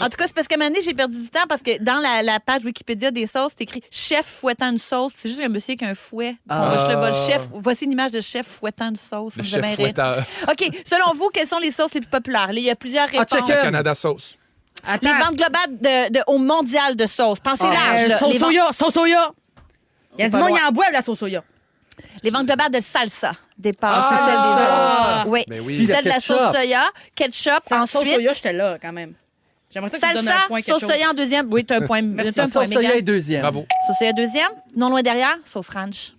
En tout cas, c'est parce qu'à un moment donné, j'ai perdu du temps parce que dans la page Wikipédia des sauces, c'est écrit chef fouettant une sauce. Puis c'est juste un monsieur qui a un fouet. Ah. Je le bol. Chef. Voici une image de chef fouettant une sauce. Ça Le me fait bien chef rire. fouetteur. OK. Selon vous, quelles sont les sauces les plus populaires? Là, il y a plusieurs réponses. chicken. Canada sauce. Les ventes globales au mondial de sauces. Pensez large. là. Sauce Les, ventes, soya, sauce soya. Il y a du Pas monde loin. qui en boit de la sauce soya. les ventes globales de salsa dépassent Ah, celles des ça. autres. Oui. Ben oui. Puis Celle de la ketchup. sauce soya, ketchup, Sans sauce ensuite. soya, j'étais là quand même. J'aimerais ça que tu donnes un Salsa, point quelque sauce chose. soya en deuxième. Oui, t'as un point. Merci. t'as un point, Sauce soya Mégane. est deuxième. Bravo. Sauce soya deuxième. Non loin derrière, sauce ranch.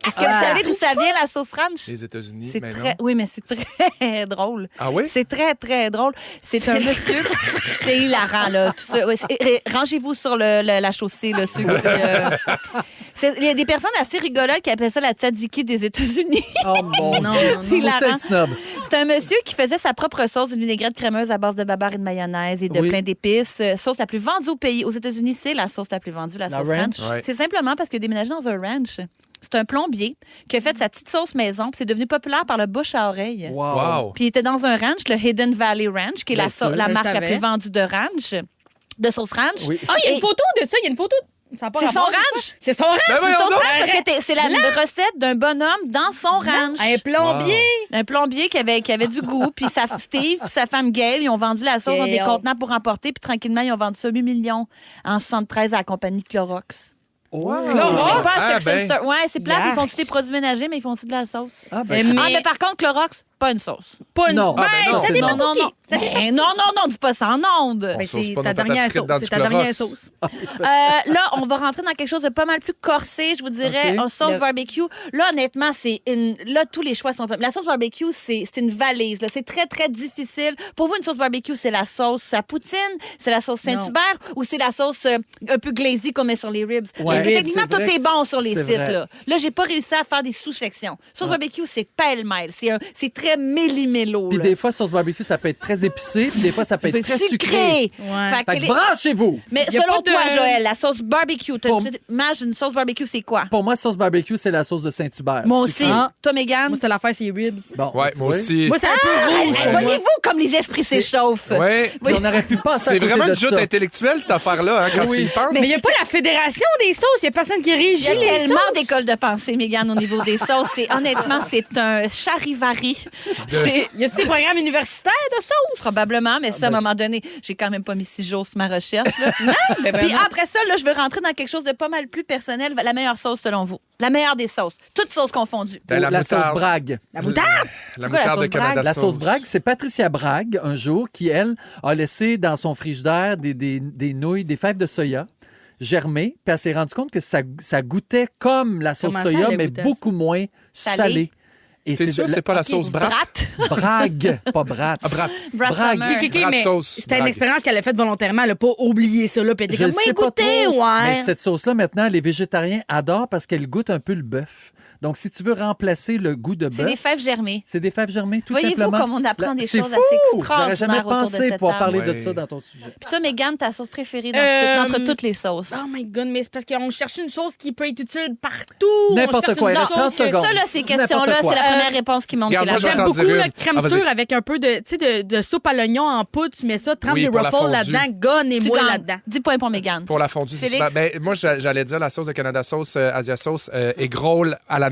Est-ce que vous savez d'où ça vient, la sauce ranch? Les États-Unis, C'est mais très... non. Oui, mais c'est très drôle. Ah oui? C'est très, très drôle. C'est un monsieur... C'est hilarant, là. Tout ça. Ouais, rangez-vous sur la chaussée, là, ceux qui, il y a des personnes assez rigolotes qui appellent ça la tzatziki des États-Unis. Oh mon Non, Dieu. non, non. C'est hilarant. Faut-tu être snob? C'est un monsieur qui faisait sa propre sauce d'une vinaigrette crémeuse à base de babar et de mayonnaise et de Oui. plein d'épices. Sauce la plus vendue au pays. Aux États-Unis, c'est la sauce la plus vendue, la La sauce ranch? ranch. Ouais. C'est simplement parce qu'il a déménagé dans un ranch. C'est un plombier qui a fait sa petite sauce maison, puis c'est devenu populaire par le bouche à oreille. Wow. Wow. Puis il était dans un ranch, le Hidden Valley Ranch, qui est Bien la sûr, la je marque la savais. plus vendue de ranch, de sauce ranch. Oui. Ah, il y a Et- une photo de ça, il y a une photo. Ça a pas C'est son rapport, ranch? C'est son ranch? Ben C'est voyons une sauce donc. ranch parce que c'est la recette d'un bonhomme dans son ranch. Un plombier. Un plombier qui avait du goût, puis Steve puis sa femme Gail, ils ont vendu la sauce dans des Gail. contenants pour emporter, puis tranquillement, ils ont vendu ça 8 millions en 73 à la compagnie Clorox. Wow. C'est pas Ah, Sex and ben. Star. Ouais, c'est plate, ils Yark. font aussi des produits ménagers, mais ils font aussi de la sauce. Ah, ben, Mais- Ah, mais par contre, Clorox, pas une sauce. Pas une... Non. Ben, Ah, ben non, ça c'est dépend non. Non, pour qui. non. Ça dépend. Ben, non, dis pas ça en onde. Ben, sauce c'est pas ta nos patates dernière frites sauce. dans C'est du ta dernière Clorox. sauce. Là, on va rentrer dans quelque chose de pas mal plus corsé, je vous dirais, OK. un sauce Le- barbecue. Là, honnêtement, là, tous les choix sont... La sauce barbecue, c'est une valise. Là. C'est très, très difficile. Pour vous, une sauce barbecue, c'est la sauce à poutine, c'est la sauce Saint-Hubert ou c'est la sauce un peu glazy qu'on met sur les ribs? Ouais. Parce que Ribs, techniquement, c'est tout vrai est que bon sur les c'est sites. vrai. Là, j'ai pas réussi à faire des sous-sections. Sauce barbecue, c'est pêle-mêle. C'est très méli-mélo. Puis là. des fois, sauce barbecue, ça peut être très épicé, puis des fois, ça peut être très sucré. Ouais. Fait que Fait que les- branchez-vous! Mais Y a selon pas de- toi, Joël, la sauce barbecue, t'as Pour- une petite image d'une sauce barbecue, c'est quoi? Pour moi, sauce barbecue, c'est la sauce de Saint-Hubert. Moi aussi. Sucrée. Toi, Mégane? Moi, c'est l'affaire, c'est ribs. Bon, Ouais, tu moi vois. aussi. Moi, c'est un peu rouge. Hey, voyez-vous comme les esprits s'échauffent? Ouais. Puis on aurait pu passer à C'est côté vraiment de une joute ça. intellectuelle, cette affaire-là, hein, quand Oui. tu y penses. Mais il n'y a pas la fédération des sauces. Il n'y a personne qui régit Il y a les tellement sauces. d'écoles de pensée, Mégane, au niveau des sauces. Honnêtement, c'est un charivari. C'est Y a-t-il des programmes universitaires de sauces? probablement, mais ça, à un moment donné, j'ai quand même pas mis 6 jours sur ma recherche. Là. Ben, Puis vraiment. après ça, là, je veux rentrer dans quelque chose de pas mal plus personnel. La meilleure sauce, selon vous? La meilleure des sauces. Toutes sauces confondues. Ben, La sauce moutarde. Bragg. La moutarde? La quoi, la moutarde de sauce Canada Bragg? La sauce Bragg, c'est Patricia Bragg, un jour, qui, elle, a laissé dans son frigidaire des nouilles, des fèves de soya germées, puis elle s'est rendue compte que ça goûtait comme la sauce Comment ça, soya, elle mais goûtait beaucoup moins Salé. salée. Et C'est sûr, c'est pas la sauce brat? Bragg, pas brat. Brat. Bragg. Brat mais sauce. c'était une Bragg. expérience qu'elle a faite volontairement. Elle a pas oublié ça. Là, puis elle était Je comme, sais pas écoutez, trop, ouais. mais cette sauce-là, maintenant, les végétariens adorent parce qu'elle goûte un peu le bœuf. Donc, si tu veux remplacer le goût de C'est des bœuf, fèves germées. c'est des fèves germées, tout Voyez-vous simplement. comme on apprend des C'est choses fou! assez J'aurais jamais extraordinaires autour de pensé cette pouvoir table. parler de Ouais. ça dans ton sujet. Puis toi, Mégane, ta sauce préférée dans toutes les sauces? Oh my God, mais c'est parce qu'on cherche une chose qui peut être utile partout. N'importe On cherche quoi, une il reste sauce 30 que- secondes. Ça, là, ces Dis n'importe questions-là, quoi. c'est la première réponse qui monte. Regarde, moi, la j'entends J'aime beaucoup dire le une. crème Ah, vas-y. sûre avec un peu de soupe à l'oignon en poudre. Tu mets ça, trempe Oui, des pour la ruffles fondue. là-dedans, gonne et Tu moi gagnes. là-dedans. 10 points pour Mégane. Pour la fondue, c'est Félix? super. Ben, moi, j'allais dire la sauce de Canada Sauce, Asia Sauce, egg roll à l'ananas.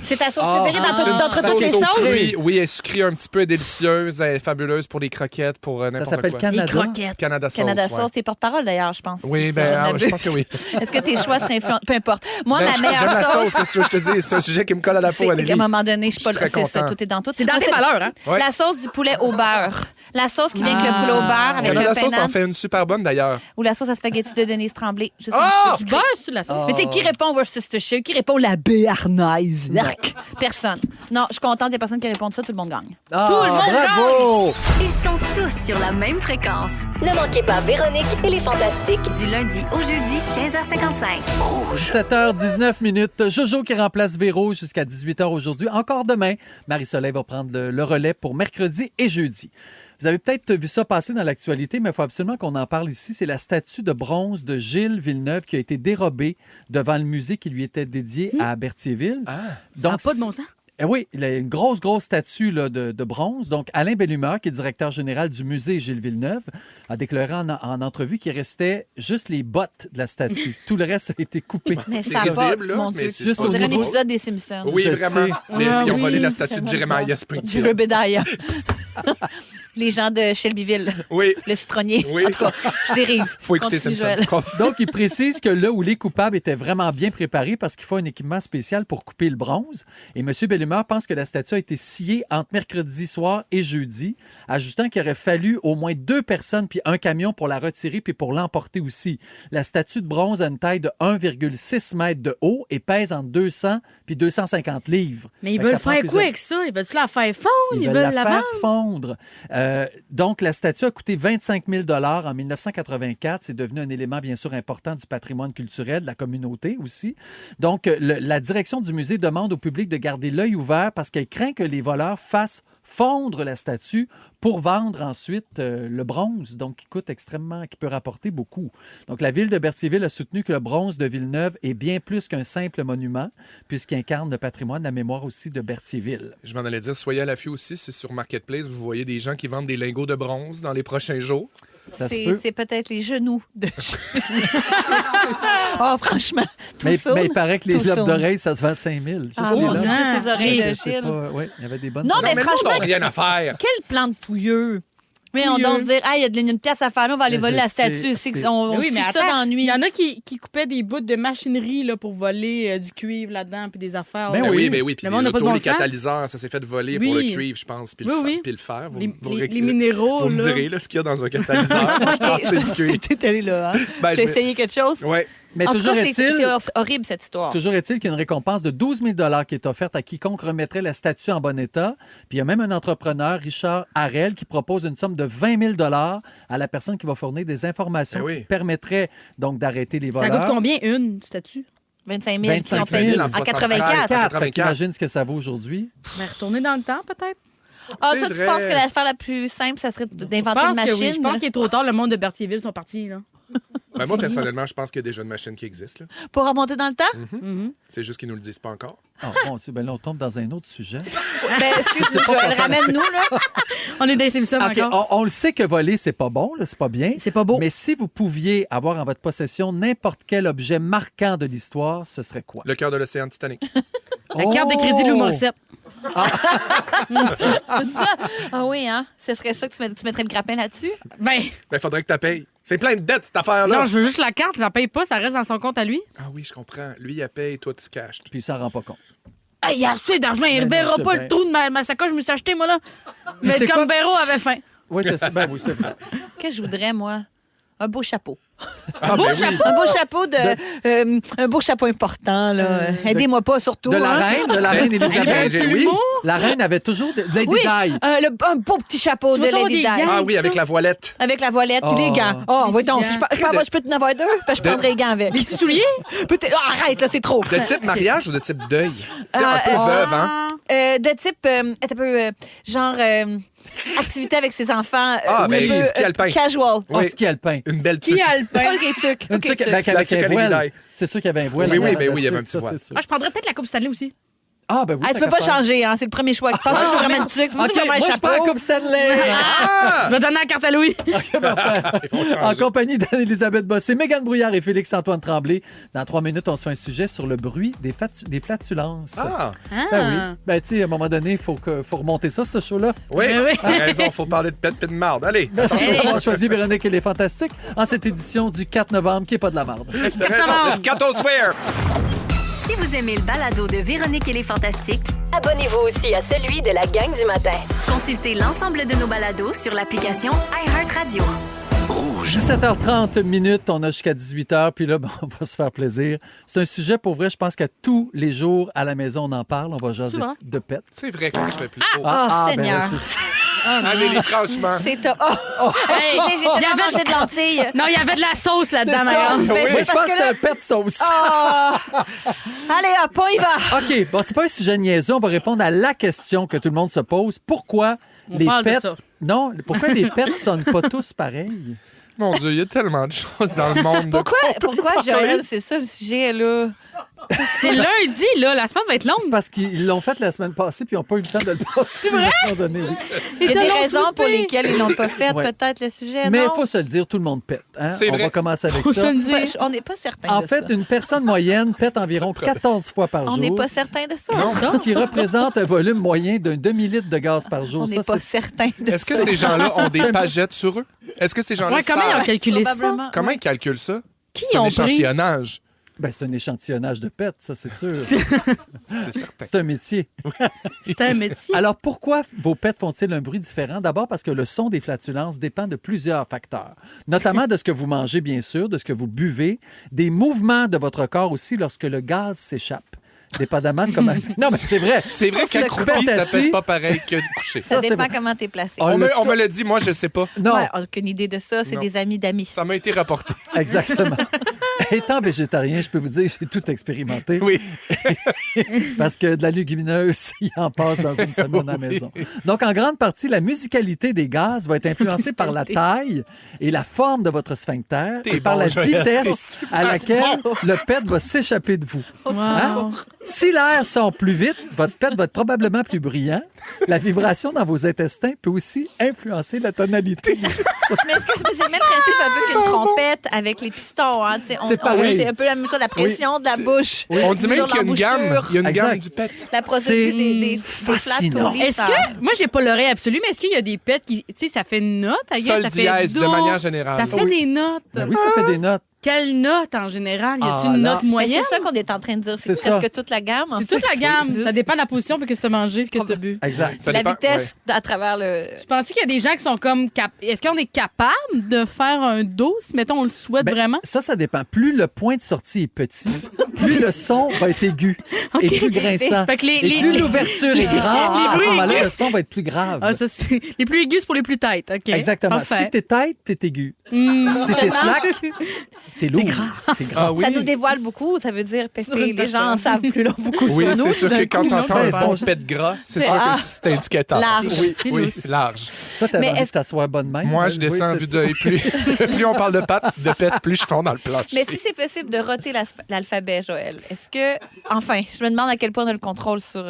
C'est ta sauce Ah, préférée c'est une d'entre sauce toutes les au sauces? fruits. Oui, elle est sucrée un petit peu, délicieuse, elle est fabuleuse pour les croquettes, pour Ça n'importe s'appelle quoi. Les Canada. croquettes. Canada Sauce. Canada ouais. Sauce, c'est porte-parole d'ailleurs, je pense. Oui, si ben, je je n'abuse. pense que oui. Est-ce que tes choix seraient influents? Peu importe. Moi, Ben, ma j'aime la meilleure sauce, sauce, qu'est-ce que je te dis? C'est un sujet qui me colle à la peau, c'est Anneli. qu'à un moment donné, je suis pas Je suis très c'est ça, content. tout est dans tout. C'est dans Moi, tes valeurs, hein? Ouais. La sauce du poulet au beurre. La sauce qui vient avec le poulet au beurre avec Canada un Sauce painan. en fait une super bonne, d'ailleurs. Ou la sauce à spaghetti de Denise Tremblay. Juste Ah! un petit Du peu beurre, c'est de la sauce. Mais tu sais, qui répond Worcestershire? Qui répond la béarnaise? L'arc. Personne. Non, je suis contente, il y a personne qui répond ça, tout le monde gagne. Ah, Tout le monde bravo! Ils sont tous sur la même fréquence. Ne manquez pas Véronique et les Fantastiques. Du lundi au jeudi, 15h55. 17h19. Jojo qui remplace Véro jusqu'à 18h aujourd'hui. Encore demain, Marie-Soleil va prendre le relais pour mercredi et jeudi. Vous avez peut-être vu ça passer dans l'actualité, mais il faut absolument qu'on en parle ici. C'est la statue de bronze de Gilles Villeneuve qui a été dérobée devant le musée qui lui était dédié à Berthierville. Ah. Ça n'a pas de bon sens. Oui, il a une grosse statue là, de bronze. Donc, Alain Bellumeur, qui est directeur général du musée Gilles Villeneuve, a déclaré en entrevue qu'il restait juste les bottes de la statue. Tout le reste a été coupé. Mais C'est ça va, risible, là, mon mais Dieu. c'est juste On au dirait un niveau- épisode des Simpsons. Oui, Je vraiment. sais. Mais Ah, ils ont volé oui, la statue de Jeremiah Springfield. Jeremiah. Les gens de Shelbyville. Oui. Le citronnier. Oui. En tout cas, je dérive. Faut écouter Continue, Simpson. Joël. Donc, il précise que là où les coupables étaient vraiment bien préparés parce qu'il faut un équipement spécial pour couper le bronze. Et M. Bellumeur pense que la statue a été sciée entre mercredi soir et jeudi, ajoutant qu'il aurait fallu au moins 2 personnes puis un camion pour la retirer puis pour l'emporter aussi. La statue de bronze a une taille de 1,6 mètre de haut et pèse entre 200 puis 250 livres. Mais ils Fait que veulent ça prend faire plusieurs- quoi avec ça? Ils veulent-tu la faire fondre? Ils veulent la la faire vendre? fondre. Donc, la statue a coûté 25 000 en 1984. C'est devenu un élément, bien sûr, important du patrimoine culturel, de la communauté aussi. Donc, la direction du musée demande au public de garder l'œil ouvert parce qu'elle craint que les voleurs fassent fondre la statue pour vendre ensuite le bronze, donc qui coûte extrêmement, qui peut rapporter beaucoup. Donc, la ville de Berthierville a soutenu que le bronze de Villeneuve est bien plus qu'un simple monument, puisqu'il incarne le patrimoine, la mémoire aussi de Berthierville. Je m'en allais dire, soyez à l'affût aussi, si sur Marketplace, vous voyez des gens qui vendent des lingots de bronze dans les prochains jours. Ça se peut. C'est peut-être les genoux de... Oh, franchement, tout Mais ça. il paraît que les Tout lobes ça. d'oreilles, ça se vend 5 000. Juste Ah, les mon lobes. Dieu, juste les oreilles de C'est Gilles. pas- oui, il y avait des bonnes Non, oreilles. mais mais le monde franchement, n'a rien à faire. quelle plante pouilleux. Oui, on doit se dire, ah, il y a une pièce à faire, là, on va aller Je voler la sais, statue. c'est- On Oui, suit mais ça attends, d'ennui. il y en a qui coupaient des bouts de machinerie là, pour voler du cuivre là-dedans puis des affaires. Ben là. oui. Ben oui. Puis Le les monde n'a pas de autos, bon les sens. catalyseurs, ça s'est fait voler Oui. pour le cuivre, je pense, puis le, Oui, oui. puis le fer. Vous, Les, vous les- ré- les minéraux. vous me là. direz là, ce qu'il y a dans un catalyseur. Moi, je pense que c'est du cuivre. T'es allé là, hein? Ben, T'as je me- essayé quelque chose? Ouais. Mais En tout toujours cas, c'est est-il... horrible, cette histoire. Toujours est-il qu'il y a une récompense de 12 000 qui est offerte à quiconque remettrait la statue en bon état. Puis il y a même un entrepreneur, Richard Harel, qui propose une somme de 20 000 à la personne qui va fournir des informations Ben oui. qui permettraient donc d'arrêter les Ça voleurs. coûte combien une statue? 25 000. 25 qui ont payé 000 en 84. 4, 84. imagine ce que ça vaut aujourd'hui. Mais retourner dans le temps, peut-être? Ah, C'est toi, tu vrai. penses que l'affaire la plus simple, ça serait d'inventer une Je pense que machine? oui. Je pense qu'il est trop tard. Le monde de Berthierville sont partis. Là. Ben, moi, personnellement, je pense qu'il y a déjà une machine qui existe. Là. Pour remonter dans le temps? Mhm. C'est juste qu'ils nous le disent pas encore. Oh, bon, ben là, on tombe dans un autre sujet. Ben, excuse-moi, Joël, ramène-nous, là. On est dans les Simpsons OK, encore. on le sait que voler, c'est pas bon, là, c'est pas bien. C'est pas beau. Mais si vous pouviez avoir en votre possession n'importe quel objet marquant de l'histoire, ce serait quoi? Le cœur de l'océan Titanic. La carte de crédit de Lou Morissette. Ah oui, hein? Ce serait ça que tu mettrais le grappin là-dessus? Ben, Ben, faudrait que tu la payes. C'est plein de dettes, cette affaire-là. non, je veux juste la carte. Je la paye pas. Ça reste dans son compte à lui. Ah oui, je comprends. Lui, il paye, toi, tu caches. Puis ça rend pas compte. Hey, il a assez d'argent. Il ne Ben verra non, pas ben- le trou de ma sacoche que je me suis acheté, moi, là. Mais c'est comme quoi? Véro avait faim. Oui, c'est ça. Ben oui, c'est vrai. Qu'est-ce que je voudrais, moi? Un beau chapeau. Ah, ben oui. Un beau chapeau un beau chapeau important, là. Aidez-moi pas, surtout. De la reine Élisabeth. Oui. La reine avait toujours de Lady Oui, Di. un beau petit chapeau Tu de vas avoir Lady des Di. gants. Ah oui, avec la voilette. Avec la voilette puis les gants. Oh, oui, donc, je peux en avoir 2, puis je prendrai les gants avec. Les petits souliers? Peut-être. Oh, arrête, là, c'est trop. De type mariage ou de type deuil? Tu sais, un peu veuve, hein? De type, un peu, genre, activité avec ses enfants. Ah, ben, un peu, ski alpin. Casual. Oh, ski alpin. Une belle Qui tuque. alpin? OK, tuc. Une OK, tuque tuc. avec La tuque un à Lady voile. Di. C'est sûr qu'il y avait un voile. Oui, avant ben oui, il y avait un là-dessus, petit ça, voile. c'est sûr. Ah, je prendrais peut-être la Coupe Stanley aussi. Ah, ben oui. Ah, tu peux pas changer, hein, c'est le premier choix. Je pense que je veux vraiment une tuque. Moi, OK, je veux moi, vraiment un je prends la chapeau. Coupe Stanley. Je vais donner la carte à Louis. En compagnie d'Anne-Élisabeth Bossé, Mégane Brouillard et Félix-Antoine Tremblay. Dans 3 minutes, on se fait un sujet sur le bruit des flatulences. Ah, Ben oui. Ben, tu sais, à un moment donné, il faut remonter ça, ce show-là. oui. Ben oui. T'as raison, faut parler de pète pis de marde. Allez. Merci d'avoir choisi Véronique et les Fantastiques en cette édition du 4 novembre, qui n'est pas de la marde. T'as raison. Let's catosphère. Si vous aimez le balado de Véronique et les Fantastiques, Abonnez-vous aussi à celui de la gang du matin. consultez l'ensemble de nos balados sur l'application iHeartRadio. 17h30 minutes, on a jusqu'à 18h, puis là, ben, on va se faire plaisir. C'est un sujet, pour vrai, je pense qu'à tous les jours à la maison, on en parle. On va jaser Souvent. de pets. C'est vrai que tu fais plus beau. Seigneur. ben, c'est ça. Amélie, franchement. C'est top. Oh, excusez, j'ai tellement mangé de lentilles. Non, il y avait de la sauce là-dedans, C'est ça. Marianne. Oui, Ben, c'est je pense parce que que c'est là- un pet sauce. Allez, hop, on y va. OK, bon, c'est pas un sujet niaiseux. On va répondre à la question que tout le monde se pose. Pourquoi On les parle de pets... ça. Non, pourquoi les pets sonnent pas tous pareils? Mon Dieu, il y a tellement de choses dans le monde. Pourquoi Joël, c'est ça le sujet, là? C'est lundi, là. La semaine va être longue. Parce qu'ils l'ont fait la semaine passée, puis ils n'ont pas eu le temps de le passer. C'est vrai? Donné, oui. Il y a te des l'ont raisons soufflé. pour lesquelles ils l'ont pas fait, Ouais. peut-être, le sujet, Mais il non? faut se le dire, tout le monde pète. Hein? C'est On vrai. va commencer avec Faut ça. se le dire. Ben, on n'est pas certain En de fait, ça. une personne moyenne pète environ 14 fois par jour. On n'est pas certain de ça. Non. Ce qui représente un volume moyen d'un demi-litre de gaz par jour. On Ça, n'est pas c'est- certain de Est-ce que ça. ces gens-là ont des pagettes sur eux? Est-ce que ces gens-là Ouais, comment ils ont savent? calculé ça? Probablement. Comment ils calculent ça? Qui C'est un ont pris? échantillonnage. Ben, c'est un échantillonnage de pets, ça, c'est sûr. C'est certain. C'est un métier. C'est un métier. Alors, pourquoi vos pets font-ils un bruit différent? D'abord parce que le son des flatulences dépend de plusieurs facteurs, notamment de ce que vous mangez, bien sûr, de ce que vous buvez, des mouvements de votre corps aussi lorsque le gaz s'échappe. Dépendamment de comment... Non, mais c'est vrai. C'est vrai C'est qu'accroupi, pète ça assis. fait pas pareil que couché. Ça Ça, c'est dépend vrai. comment t'es placé. On On le- me l'a dit, moi, je sais pas. Non, Ouais, on n'a aucune idée de ça. C'est Non. des amis d'amis. Ça m'a été rapporté. exactement. Étant végétarien, je peux vous dire que j'ai tout expérimenté. Oui. Parce que de la légumineuse, il en passe dans une semaine à la maison. Donc, en grande partie, la musicalité des gaz va être influencée par la taille et la forme de votre sphincter T'es et par bon, la Joël. vitesse à laquelle le pet va s'échapper de vous. Hein? Si l'air sort plus vite, votre pet va être probablement plus brillant. La vibration dans vos intestins peut aussi influencer la tonalité. Mais est-ce que c'est le même principe un peu qu'une trompette avec les pistons? Hein? Tu sais, C'est pareil. C'est un peu la même chose, la pression de la bouche. On dit même sur qu'il y a une gamme. l'embouchure. Il y a une Exact. gamme du pet. La procédure C'est des fascinant. flatulences. Est-ce que, moi, j'ai pas l'oreille absolue, mais est-ce qu'il y a des pets qui, tu sais, ça fait une note, I guess, Sol ça fait dièse, de do, manière générale. Ça fait Oui. des notes. Ben oui, ça fait des notes. Quelle note en général? Y a-t-il Ah, une là. note Mais moyenne? c'est ça qu'on est en train de dire. C'est C'est ça. presque toute la gamme. en C'est fait. toute la gamme. Ça dépend de la position, puis qu'est-ce que tu as mangé, puis qu'est-ce que tu as bu. Exact. Ça La dépend, vitesse à travers le... Je pensais qu'il y a des gens qui sont comme... Est-ce qu'on est capable de faire un dos, si, mettons, on le souhaite Ben, vraiment? ça dépend. Plus le point de sortie est petit, plus le son va être aigu et plus grinçant. Fait que Et plus l'ouverture est grande, à ce bruits moment-là, aigus. le son va être plus grave. Ah, ça, c'est... Les plus aigus, c'est pour les plus têtes. OK. Exactement. Parfait. Si t'es tête, t'es aigu. Hmm. Si t'es slack, t'es lourd. T'es Ah grave. oui. Ça nous dévoile beaucoup, ça veut dire que Sur une les gens en personne. savent plus long beaucoup Oui, sur nous. c'est sûr que quand t'entends ben, un bon c'est- pet gras, c'est C'est- sûr ah. que c'est indicateur. Large. Oui, C'est oui, lousse. large. Toi, t'avais Mais envie de est-ce- t'asseoir bonne main. Moi, je Oui, descends c'est vue ça. d'œil. Plus on parle de pet, plus je fonds dans le plancher. Mais si c'est possible de roter l'alphabet, Joël, est-ce que... Enfin, je me demande à quel point on a le contrôle sur...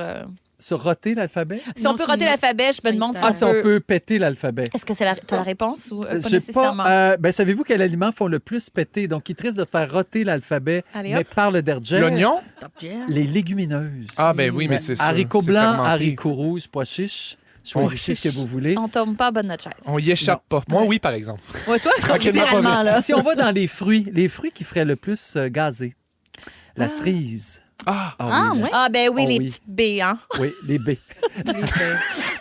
Sur roter l'alphabet? Si on peut roter l'alphabet, je me demande si Ah, si on peut péter l'alphabet. Est-ce que t'as la réponse ou pas J'ai nécessairement? ben, savez-vous quels aliments font le plus péter? Donc, ils risquent de faire roter l'alphabet, Allez, mais hop. par le dergel. L'oignon? Les légumineuses. Ah, ben oui, mais c'est ça. Haricots c'est blancs, fermenté. haricots rouges, pois chiches. Choisissez ce que vous voulez. On tombe pas à bonne notre chaise. On y échappe pas. Moi, oui, par exemple. Ouais, toi, Tranquillement, pas littéralement, là. Si on va dans les fruits qui feraient le plus gazer, la cerise. Ah, Ah, oui, ouais? Ah, ben oui, Oh les oui. petites baies, hein? oui, les baies.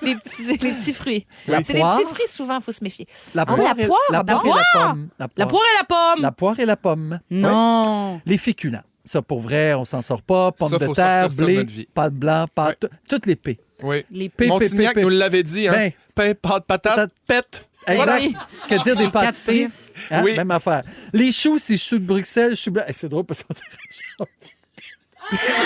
Les petits fruits. La C'est des poire. petits fruits, souvent, il faut se méfier. La Oh, poire, la poire, la poire et la pomme. La poire et la pomme. La poire et la pomme. Non. Ouais. Les féculents. Ça, pour vrai, on s'en sort pas. Pommes Ça, de faut terre, sortir ça de blé, notre vie. pâte blanc, pâte... Toutes les P. Oui. Les P, Montignac P, nous l'avait dit, hein? Ben. Pain, pâte, patate, pète. Exact. Oui. Que dire des pâtisseries? P. Hein? Oui. Même affaire. Les choux, c'est choux de Bruxelles, choux blancs. C'est drôle parce qu'on dirait...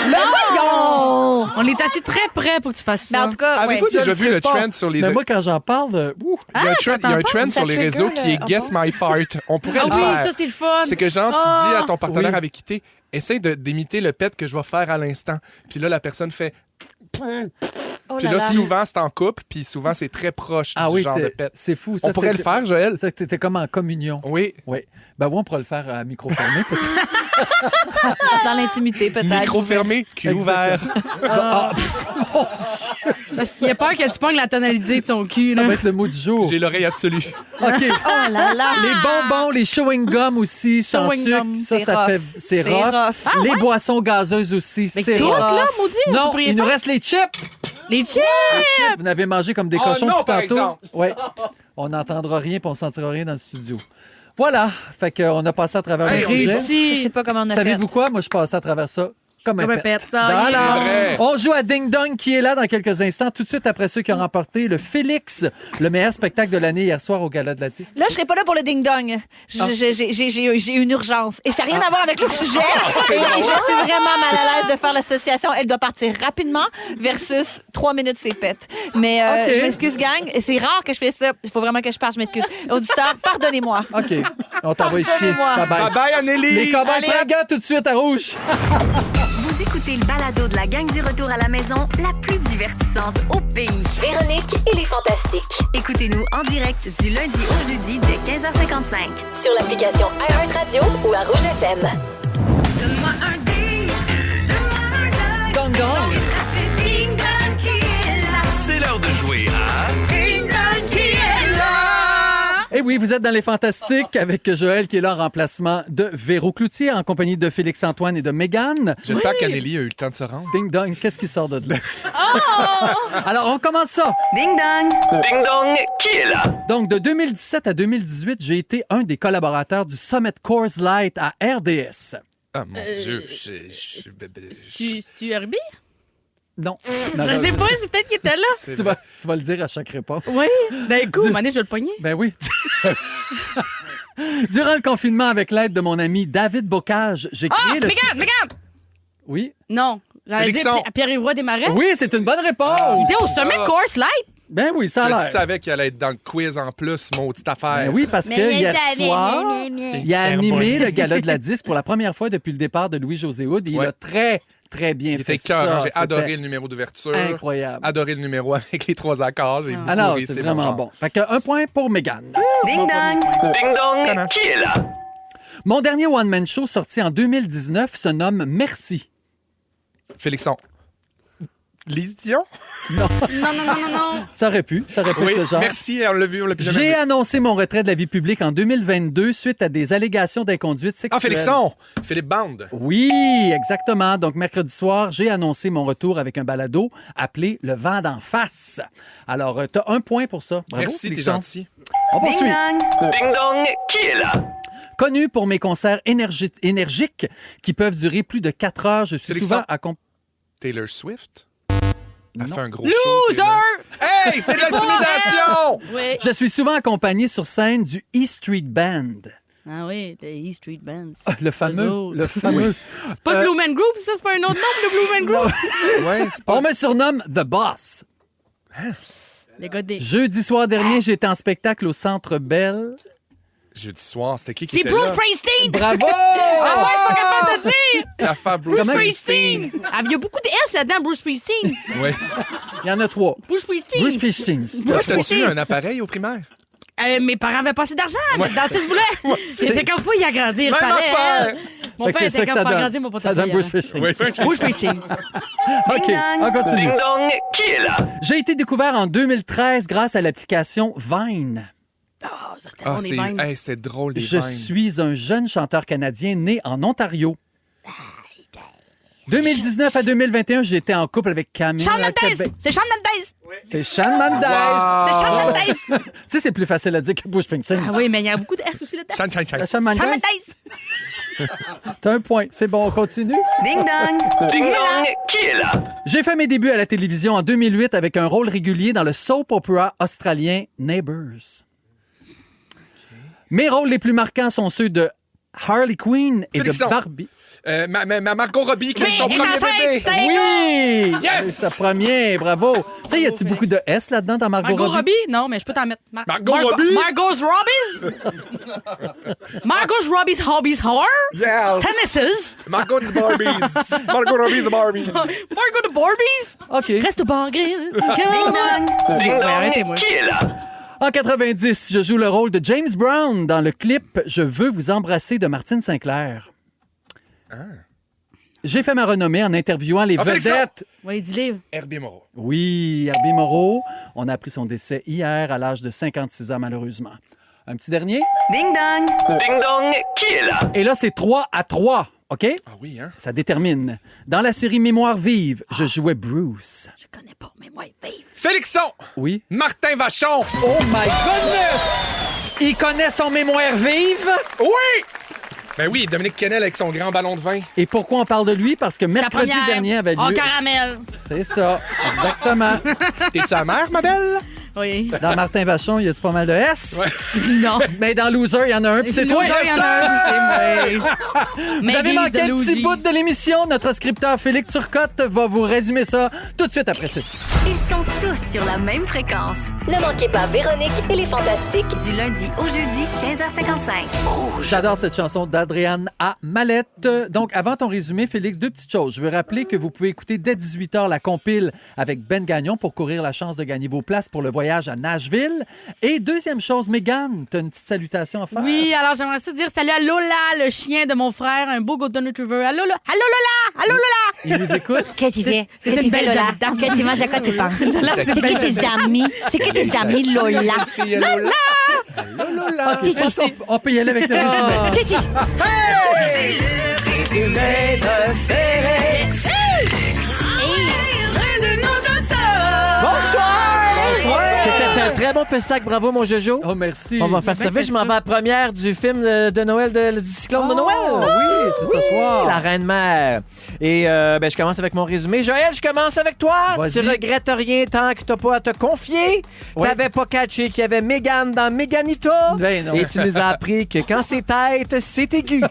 Voyons! On est assis très près pour que tu fasses Mais ça. en tout cas, Avez-vous ouais. déjà Je vu ferai le pas. trend sur les... Mais moi, quand j'en parle... Il y a un trend, t'entends pas? sur les Ça réseaux trigger qui est le- Guess My Fart. On pourrait Ah le oui, faire. ça, c'est le fun. C'est que genre, tu dis à ton partenaire Oui. avec qui t'es, essaye d'imiter le pet que je vais faire à l'instant. Puis là, la personne fait... Oh Puis là là, là. souvent, c'est en couple, puis souvent, c'est très proche Ah du oui, genre de pet. c'est fou. On pourrait le faire, Joël? C'est que t'étais comme en communion. Oui. Oui. Ben oui, on pourrait le faire à micro fermé. Dans l'intimité, peut-être. Micro fermé, cul ouvert. Parce qu'il a peur que tu pognes la tonalité de son cul. Ça Là. va être le mot du jour. J'ai l'oreille absolue. OK. Oh là là! Les bonbons, les chewing gums aussi, sans Chewing sucre. gum. Ça, C'est ça rough. fait... C'est C'est rough. rough. Les boissons gazeuses aussi, Mais c'est tout, rough. là, maudit. on Non, pourrait il nous faire. reste les chips. Les chips. Vous n'avez mangé comme des Oh cochons non, tout par tantôt. exemple. Oui. On n'entendra rien et on ne sentira rien dans le studio. Voilà. Fait qu'on a passé à travers Hey, le on sujet. Je Réussi. sais pas comment on a fait. Savez-vous quoi? Moi, je passe à travers ça comme un Comme un pet. pet. Ah, Voilà. C'est vrai. On joue à Ding Dong qui est là dans quelques instants, tout de suite après ceux qui ont remporté le Félix, le meilleur spectacle de l'année hier soir au Gala de la Disque. Là, je serai pas là pour le ding-dong. J'ai une urgence. Et ça n'a rien à voir avec le sujet. Et je suis vraiment mal à l'aise de faire l'association. Elle doit partir rapidement versus 3 minutes, c'est pète. Mais OK. je m'excuse, gang. C'est rare que je fais ça. Il faut vraiment que je parte. Je m'excuse. Auditeurs, pardonnez-moi. OK. On t'envoie chier. Pardonnez-moi. Bye-bye. Bye-bye, Anneli! Les combats Allez, fringants tout de suite à rouge. Vous écoutez le balado de la gang du retour à la maison, la plus divertissante au pays. Véronique et les Fantastiques. Écoutez-nous en direct du lundi au jeudi dès 15h55. Sur l'application iHeartRadio ou à Rouge FM. Donne-moi un ding, donne-moi un ding. Dong dong. Et ça fait ding dong qui est là. C'est l'heure de jouer à... Ding dong qui est là. Et oui, vous êtes dans Les Fantastiques avec Joël qui est là en remplacement de Véro Cloutier en compagnie de Félix-Antoine et de Mégane. J'espère qu'Anneli a eu le temps de se rendre. Ding dong, qu'est-ce qui sort de là? Alors, on commence ça. Ding dong. Ding dong, qui est là? Donc, de 2017 à 2018, j'ai été un des collaborateurs du Summit Coors Light à RDS. Ah, mon Dieu. Tu Herbie? Non. Je sais pas, c'est peut-être qu'il était là. Tu vas le dire à chaque réponse. Oui. D'un coup, Mané, je vais le pogner. Ben oui. Durant le confinement, avec l'aide de mon ami David Bocage, j'ai Ah, créé le... Mégane! Oui. Non. J'allais dire Félixon. Pierre-Yves Desmarais. Oui, c'est une bonne réponse. Il était au sommet de Course Light. Ben oui, ça a Je l'air. savais qu'elle allait être dans le quiz en plus, maudite affaire. Ben oui, parce que hier soir, il a animé le Gala de la Disque pour la première fois depuis le départ de Louis-José Hood. Et il Ouais. a très, très bien Il fait était cœur. ça. J'ai adoré C'était le numéro d'ouverture. incroyable. Adoré le numéro avec les 3 accords. J'ai Alors, pourri, c'est mon vraiment genre. bon. Fait que un point pour Mégane. Ding dong. Ding dong, qui est là? Mon dernier one-man show sorti en 2019 se nomme Merci. Félixon. Lise Dion? Non, Non. ça aurait pu être Oui, le genre. merci. On l'a vu, on l'a plus jamais J'ai vu. annoncé mon retrait de la vie publique en 2022 suite à des allégations d'inconduite sexuelle. Ah, Félixon! Philippe Band. Oui, exactement. Donc, mercredi soir, j'ai annoncé mon retour avec un balado appelé Le vent d'en face. Alors, tu as un point pour ça. Bravo, Merci, t'es Félixon. gentil. On Ding poursuit. dong. Ding dong, qui est là? Connu pour mes concerts énergiques qui peuvent durer plus de 4 heures, je suis Félixon. souvent accompagné... Taylor Swift? Elle Non. fait un gros show. Loser! Hey, c'est de l'intimidation! Oui. Je suis souvent accompagné sur scène du E Street Band. Ah oui, the E Street Bands. Le fameux, Eux autres. le fameux. C'est pas le Blue Man Group, ça? C'est pas un autre nom, le Blue Man Group? Ouais, c'est pas... On me surnomme The Boss. Les gars des... Jeudi soir dernier, j'étais en spectacle au Centre Bell. Jeudi soir, c'était qui C'est était Bruce là? Springsteen! Bravo! Ah ouais, je suis pas capable de dire! La femme Bruce Bruce Comment- Springsteen! Ah, il y a beaucoup de S là-dedans, Bruce Springsteen! Ouais. Il y en a 3. Bruce Springsteen! Bruce Springsteen. Toi, t'as-tu eu un appareil au primaire? Mes parents avaient pas assez d'argent, mais le dentiste voulait. C'était comme fois, il a grandi, il Même fallait. affaire! Mon Fait que père c'est ça était que comme ça faire donne. grandir mon Ça donne portefeuille. Bruce Springsteen. Oui, Bruce Springsteen. OK, on continue. Ding dong, qui est là? J'ai été découvert en 2013 grâce à l'application Vine. Ah, ça, c'était Ah, bon, les Vines. c'était drôle, des Je Vines. suis un jeune chanteur canadien né en Ontario. 2019 à 2021, j'étais en couple avec Camille. Shawn à Mendes! Québec. C'est Shawn Mendes! C'est Shawn Mendes. C'est Shawn Mendes! Tu sais, c'est plus facile à dire que Bruce Springsteen. Ah oui, mais il y a beaucoup de S aussi là-dedans. Chan, chan, chan. Shawn Mendes. Shawn Mendes! T'as un point. C'est bon, on continue. Ding dong! Ding dong, qui est là? J'ai fait mes débuts à la télévision en 2008 avec un rôle régulier dans le soap opera australien Neighbours. Mes rôles les plus marquants sont ceux de Harley Quinn et Félixon. de Barbie. Ma Margot Robbie qui a eu son il est premier enceinte, bébé. c'est un Oui! Yes! C'est sa première, bravo. Ça, y a-tu beaucoup de S là-dedans dans Margot Margot Robbie? Robbie? Non, mais je peux t'en mettre. Margot Robbie? Margot's Robbies? Margot's Robbie's Hobbies Horror? Yes! Tennis's? Margot the Barbies. Margot Robbie's the Barbies. Margot the Barbies? OK. Reste au bar grill. Ding dong! Ding arrêtez-moi. dong, qui est là? En 90, je joue le rôle de James Brown dans le clip « Je veux vous embrasser » de Martine Sinclair. J'ai fait ma renommée en interviewant les Félixon. vedettes. Oui, dis-le. Herbie Moreau. Oui, Herbie Moreau. On a appris son décès hier à l'âge de 56 ans, malheureusement. Un petit dernier. Ding dong! Ding dong, qui est là? Et là, c'est 3-3, OK? Ah oui, hein? Ça détermine. Dans la série Mémoire vive, je jouais Bruce. Je connais pas, mais moi, vive. Félixon. Oui. Martin Vachon. Oh my goodness! Il connaît son mémoire vive. Oui! Ben oui, Dominique Kennel avec son grand ballon de vin. Et pourquoi on parle de lui? Parce que Sa mercredi première. dernier avait lieu... En caramel. C'est ça, exactement. T'es-tu amère, ma belle? Oui. Dans Martin Vachon, y a-tu pas mal de S? Ouais. Non. Mais dans Loser, il y en a un, puis c'est toi. Il y en a un, c'est moi. Vous avez manqué un petit Logies. bout de l'émission. Notre scripteur Félix Turcotte va vous résumer ça tout de suite après ceci. Ils sont tous sur la même fréquence. Ne manquez pas Véronique et les Fantastiques. Du lundi au jeudi, 15h55. J'adore cette chanson d'Adrienne à Mallette. Donc, avant ton résumé, Félix, deux petites choses. Je veux rappeler que vous pouvez écouter dès 18h la compile avec Ben Gagnon pour courir la chance de gagner vos places pour le voyage à Nashville. Et deuxième chose, Mégane, tu as une petite salutation à faire? Oui, alors j'aimerais ça dire salut à Lola, le chien de mon frère, un beau Golden Retriever. Allô, Lola! Allô, Lola! Allô, Lola! Il nous écoute? Qu'est-ce que tu fais? C'est Qu'est-ce que une tu fais, belle Lola? jeune dame. Qu'est-ce que tu manges? À quoi tu penses? C'est qui tes amis? C'est qui tes amis, Lola? Lola! Je pense qu'on peut y aller avec le résumé. C'est qui? C'est le résumé de Félix. Résume-nous tout ça. C'était un très bon pestac. Bravo, mon Jojo. Oh, merci. On va faire ça vite. Je m'en vais à la première du film de Noël, du cyclone de Noël. Oui, c'est ce soir. La Reine-Mère. Et je commence avec mon résumé. Joël, je commence avec toi. Vas-y. Tu regrettes rien tant que t'as pas à te confier. Oui. T'avais pas catché qu'il y avait Mégane dans Méganito. Ben non. Et tu nous as appris que quand c'est tête, c'est aigu.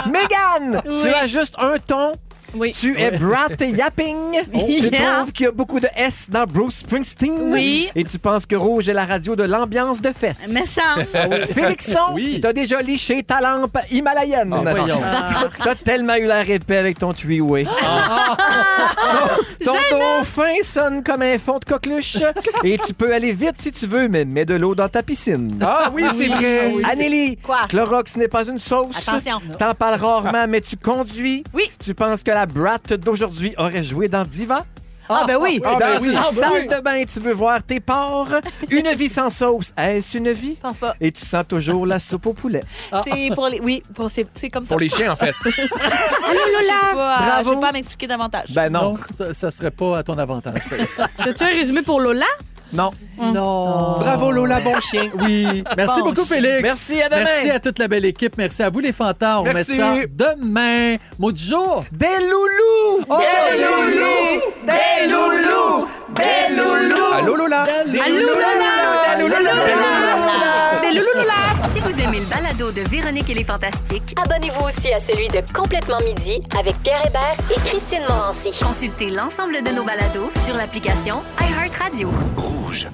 Mégane, tu as juste un ton. Oui. Tu es brat et yapping. Tu trouves qu'il y a beaucoup de S dans Bruce Springsteen. Oui. Et tu penses que Rouge est la radio de l'ambiance de fesses. Mais ça. Félixon, Oui. t'as déjà liché ta lampe himalayenne. Ah, voyons. T'as tellement eu l'air épais avec ton tuyaué. Ton dauphin sonne comme un fond de coqueluche. Et tu peux aller vite si tu veux, mais mets de l'eau dans ta piscine. Ah oui, c'est vrai. Anneli, Quoi? Clorox n'est pas une sauce. Attention. T'en parles rarement, mais tu conduis. Oui. Tu penses que la brat d'aujourd'hui aurait joué dans Diva? Ah, ben oui. Dans une salle de bain, tu veux voir tes pores. Une vie sans sauce, est-ce une vie? Je pense pas. Et tu sens toujours la soupe au poulet. C'est pour les. Oui, c'est comme ça. Pour les chiens, en fait. Allô, Lola! Bravo. Je vais pas m'expliquer davantage. Ben non. Non, ça serait pas à ton avantage. As-tu un résumé pour Lola? Non. Non. Bravo, Lola, bon chien. Oui. Merci Bon, beaucoup, Félix. Merci, à demain. Merci à toute la belle équipe. Merci à vous, les fantas. On Merci. met ça demain. Mot du jour. Des loulous! Oh, Des loulous! Des loulous! Des loulous! Allô, Lola. Allô, Lola! Des loulous! Des loulous, Lola! Si vous aimez le balado de Véronique et les Fantastiques, Abonnez-vous aussi à celui de Complètement Midi avec Pierre Hébert et Christine Morancy. consultez l'ensemble de nos balados sur l'application iHeartRadio. Rouge.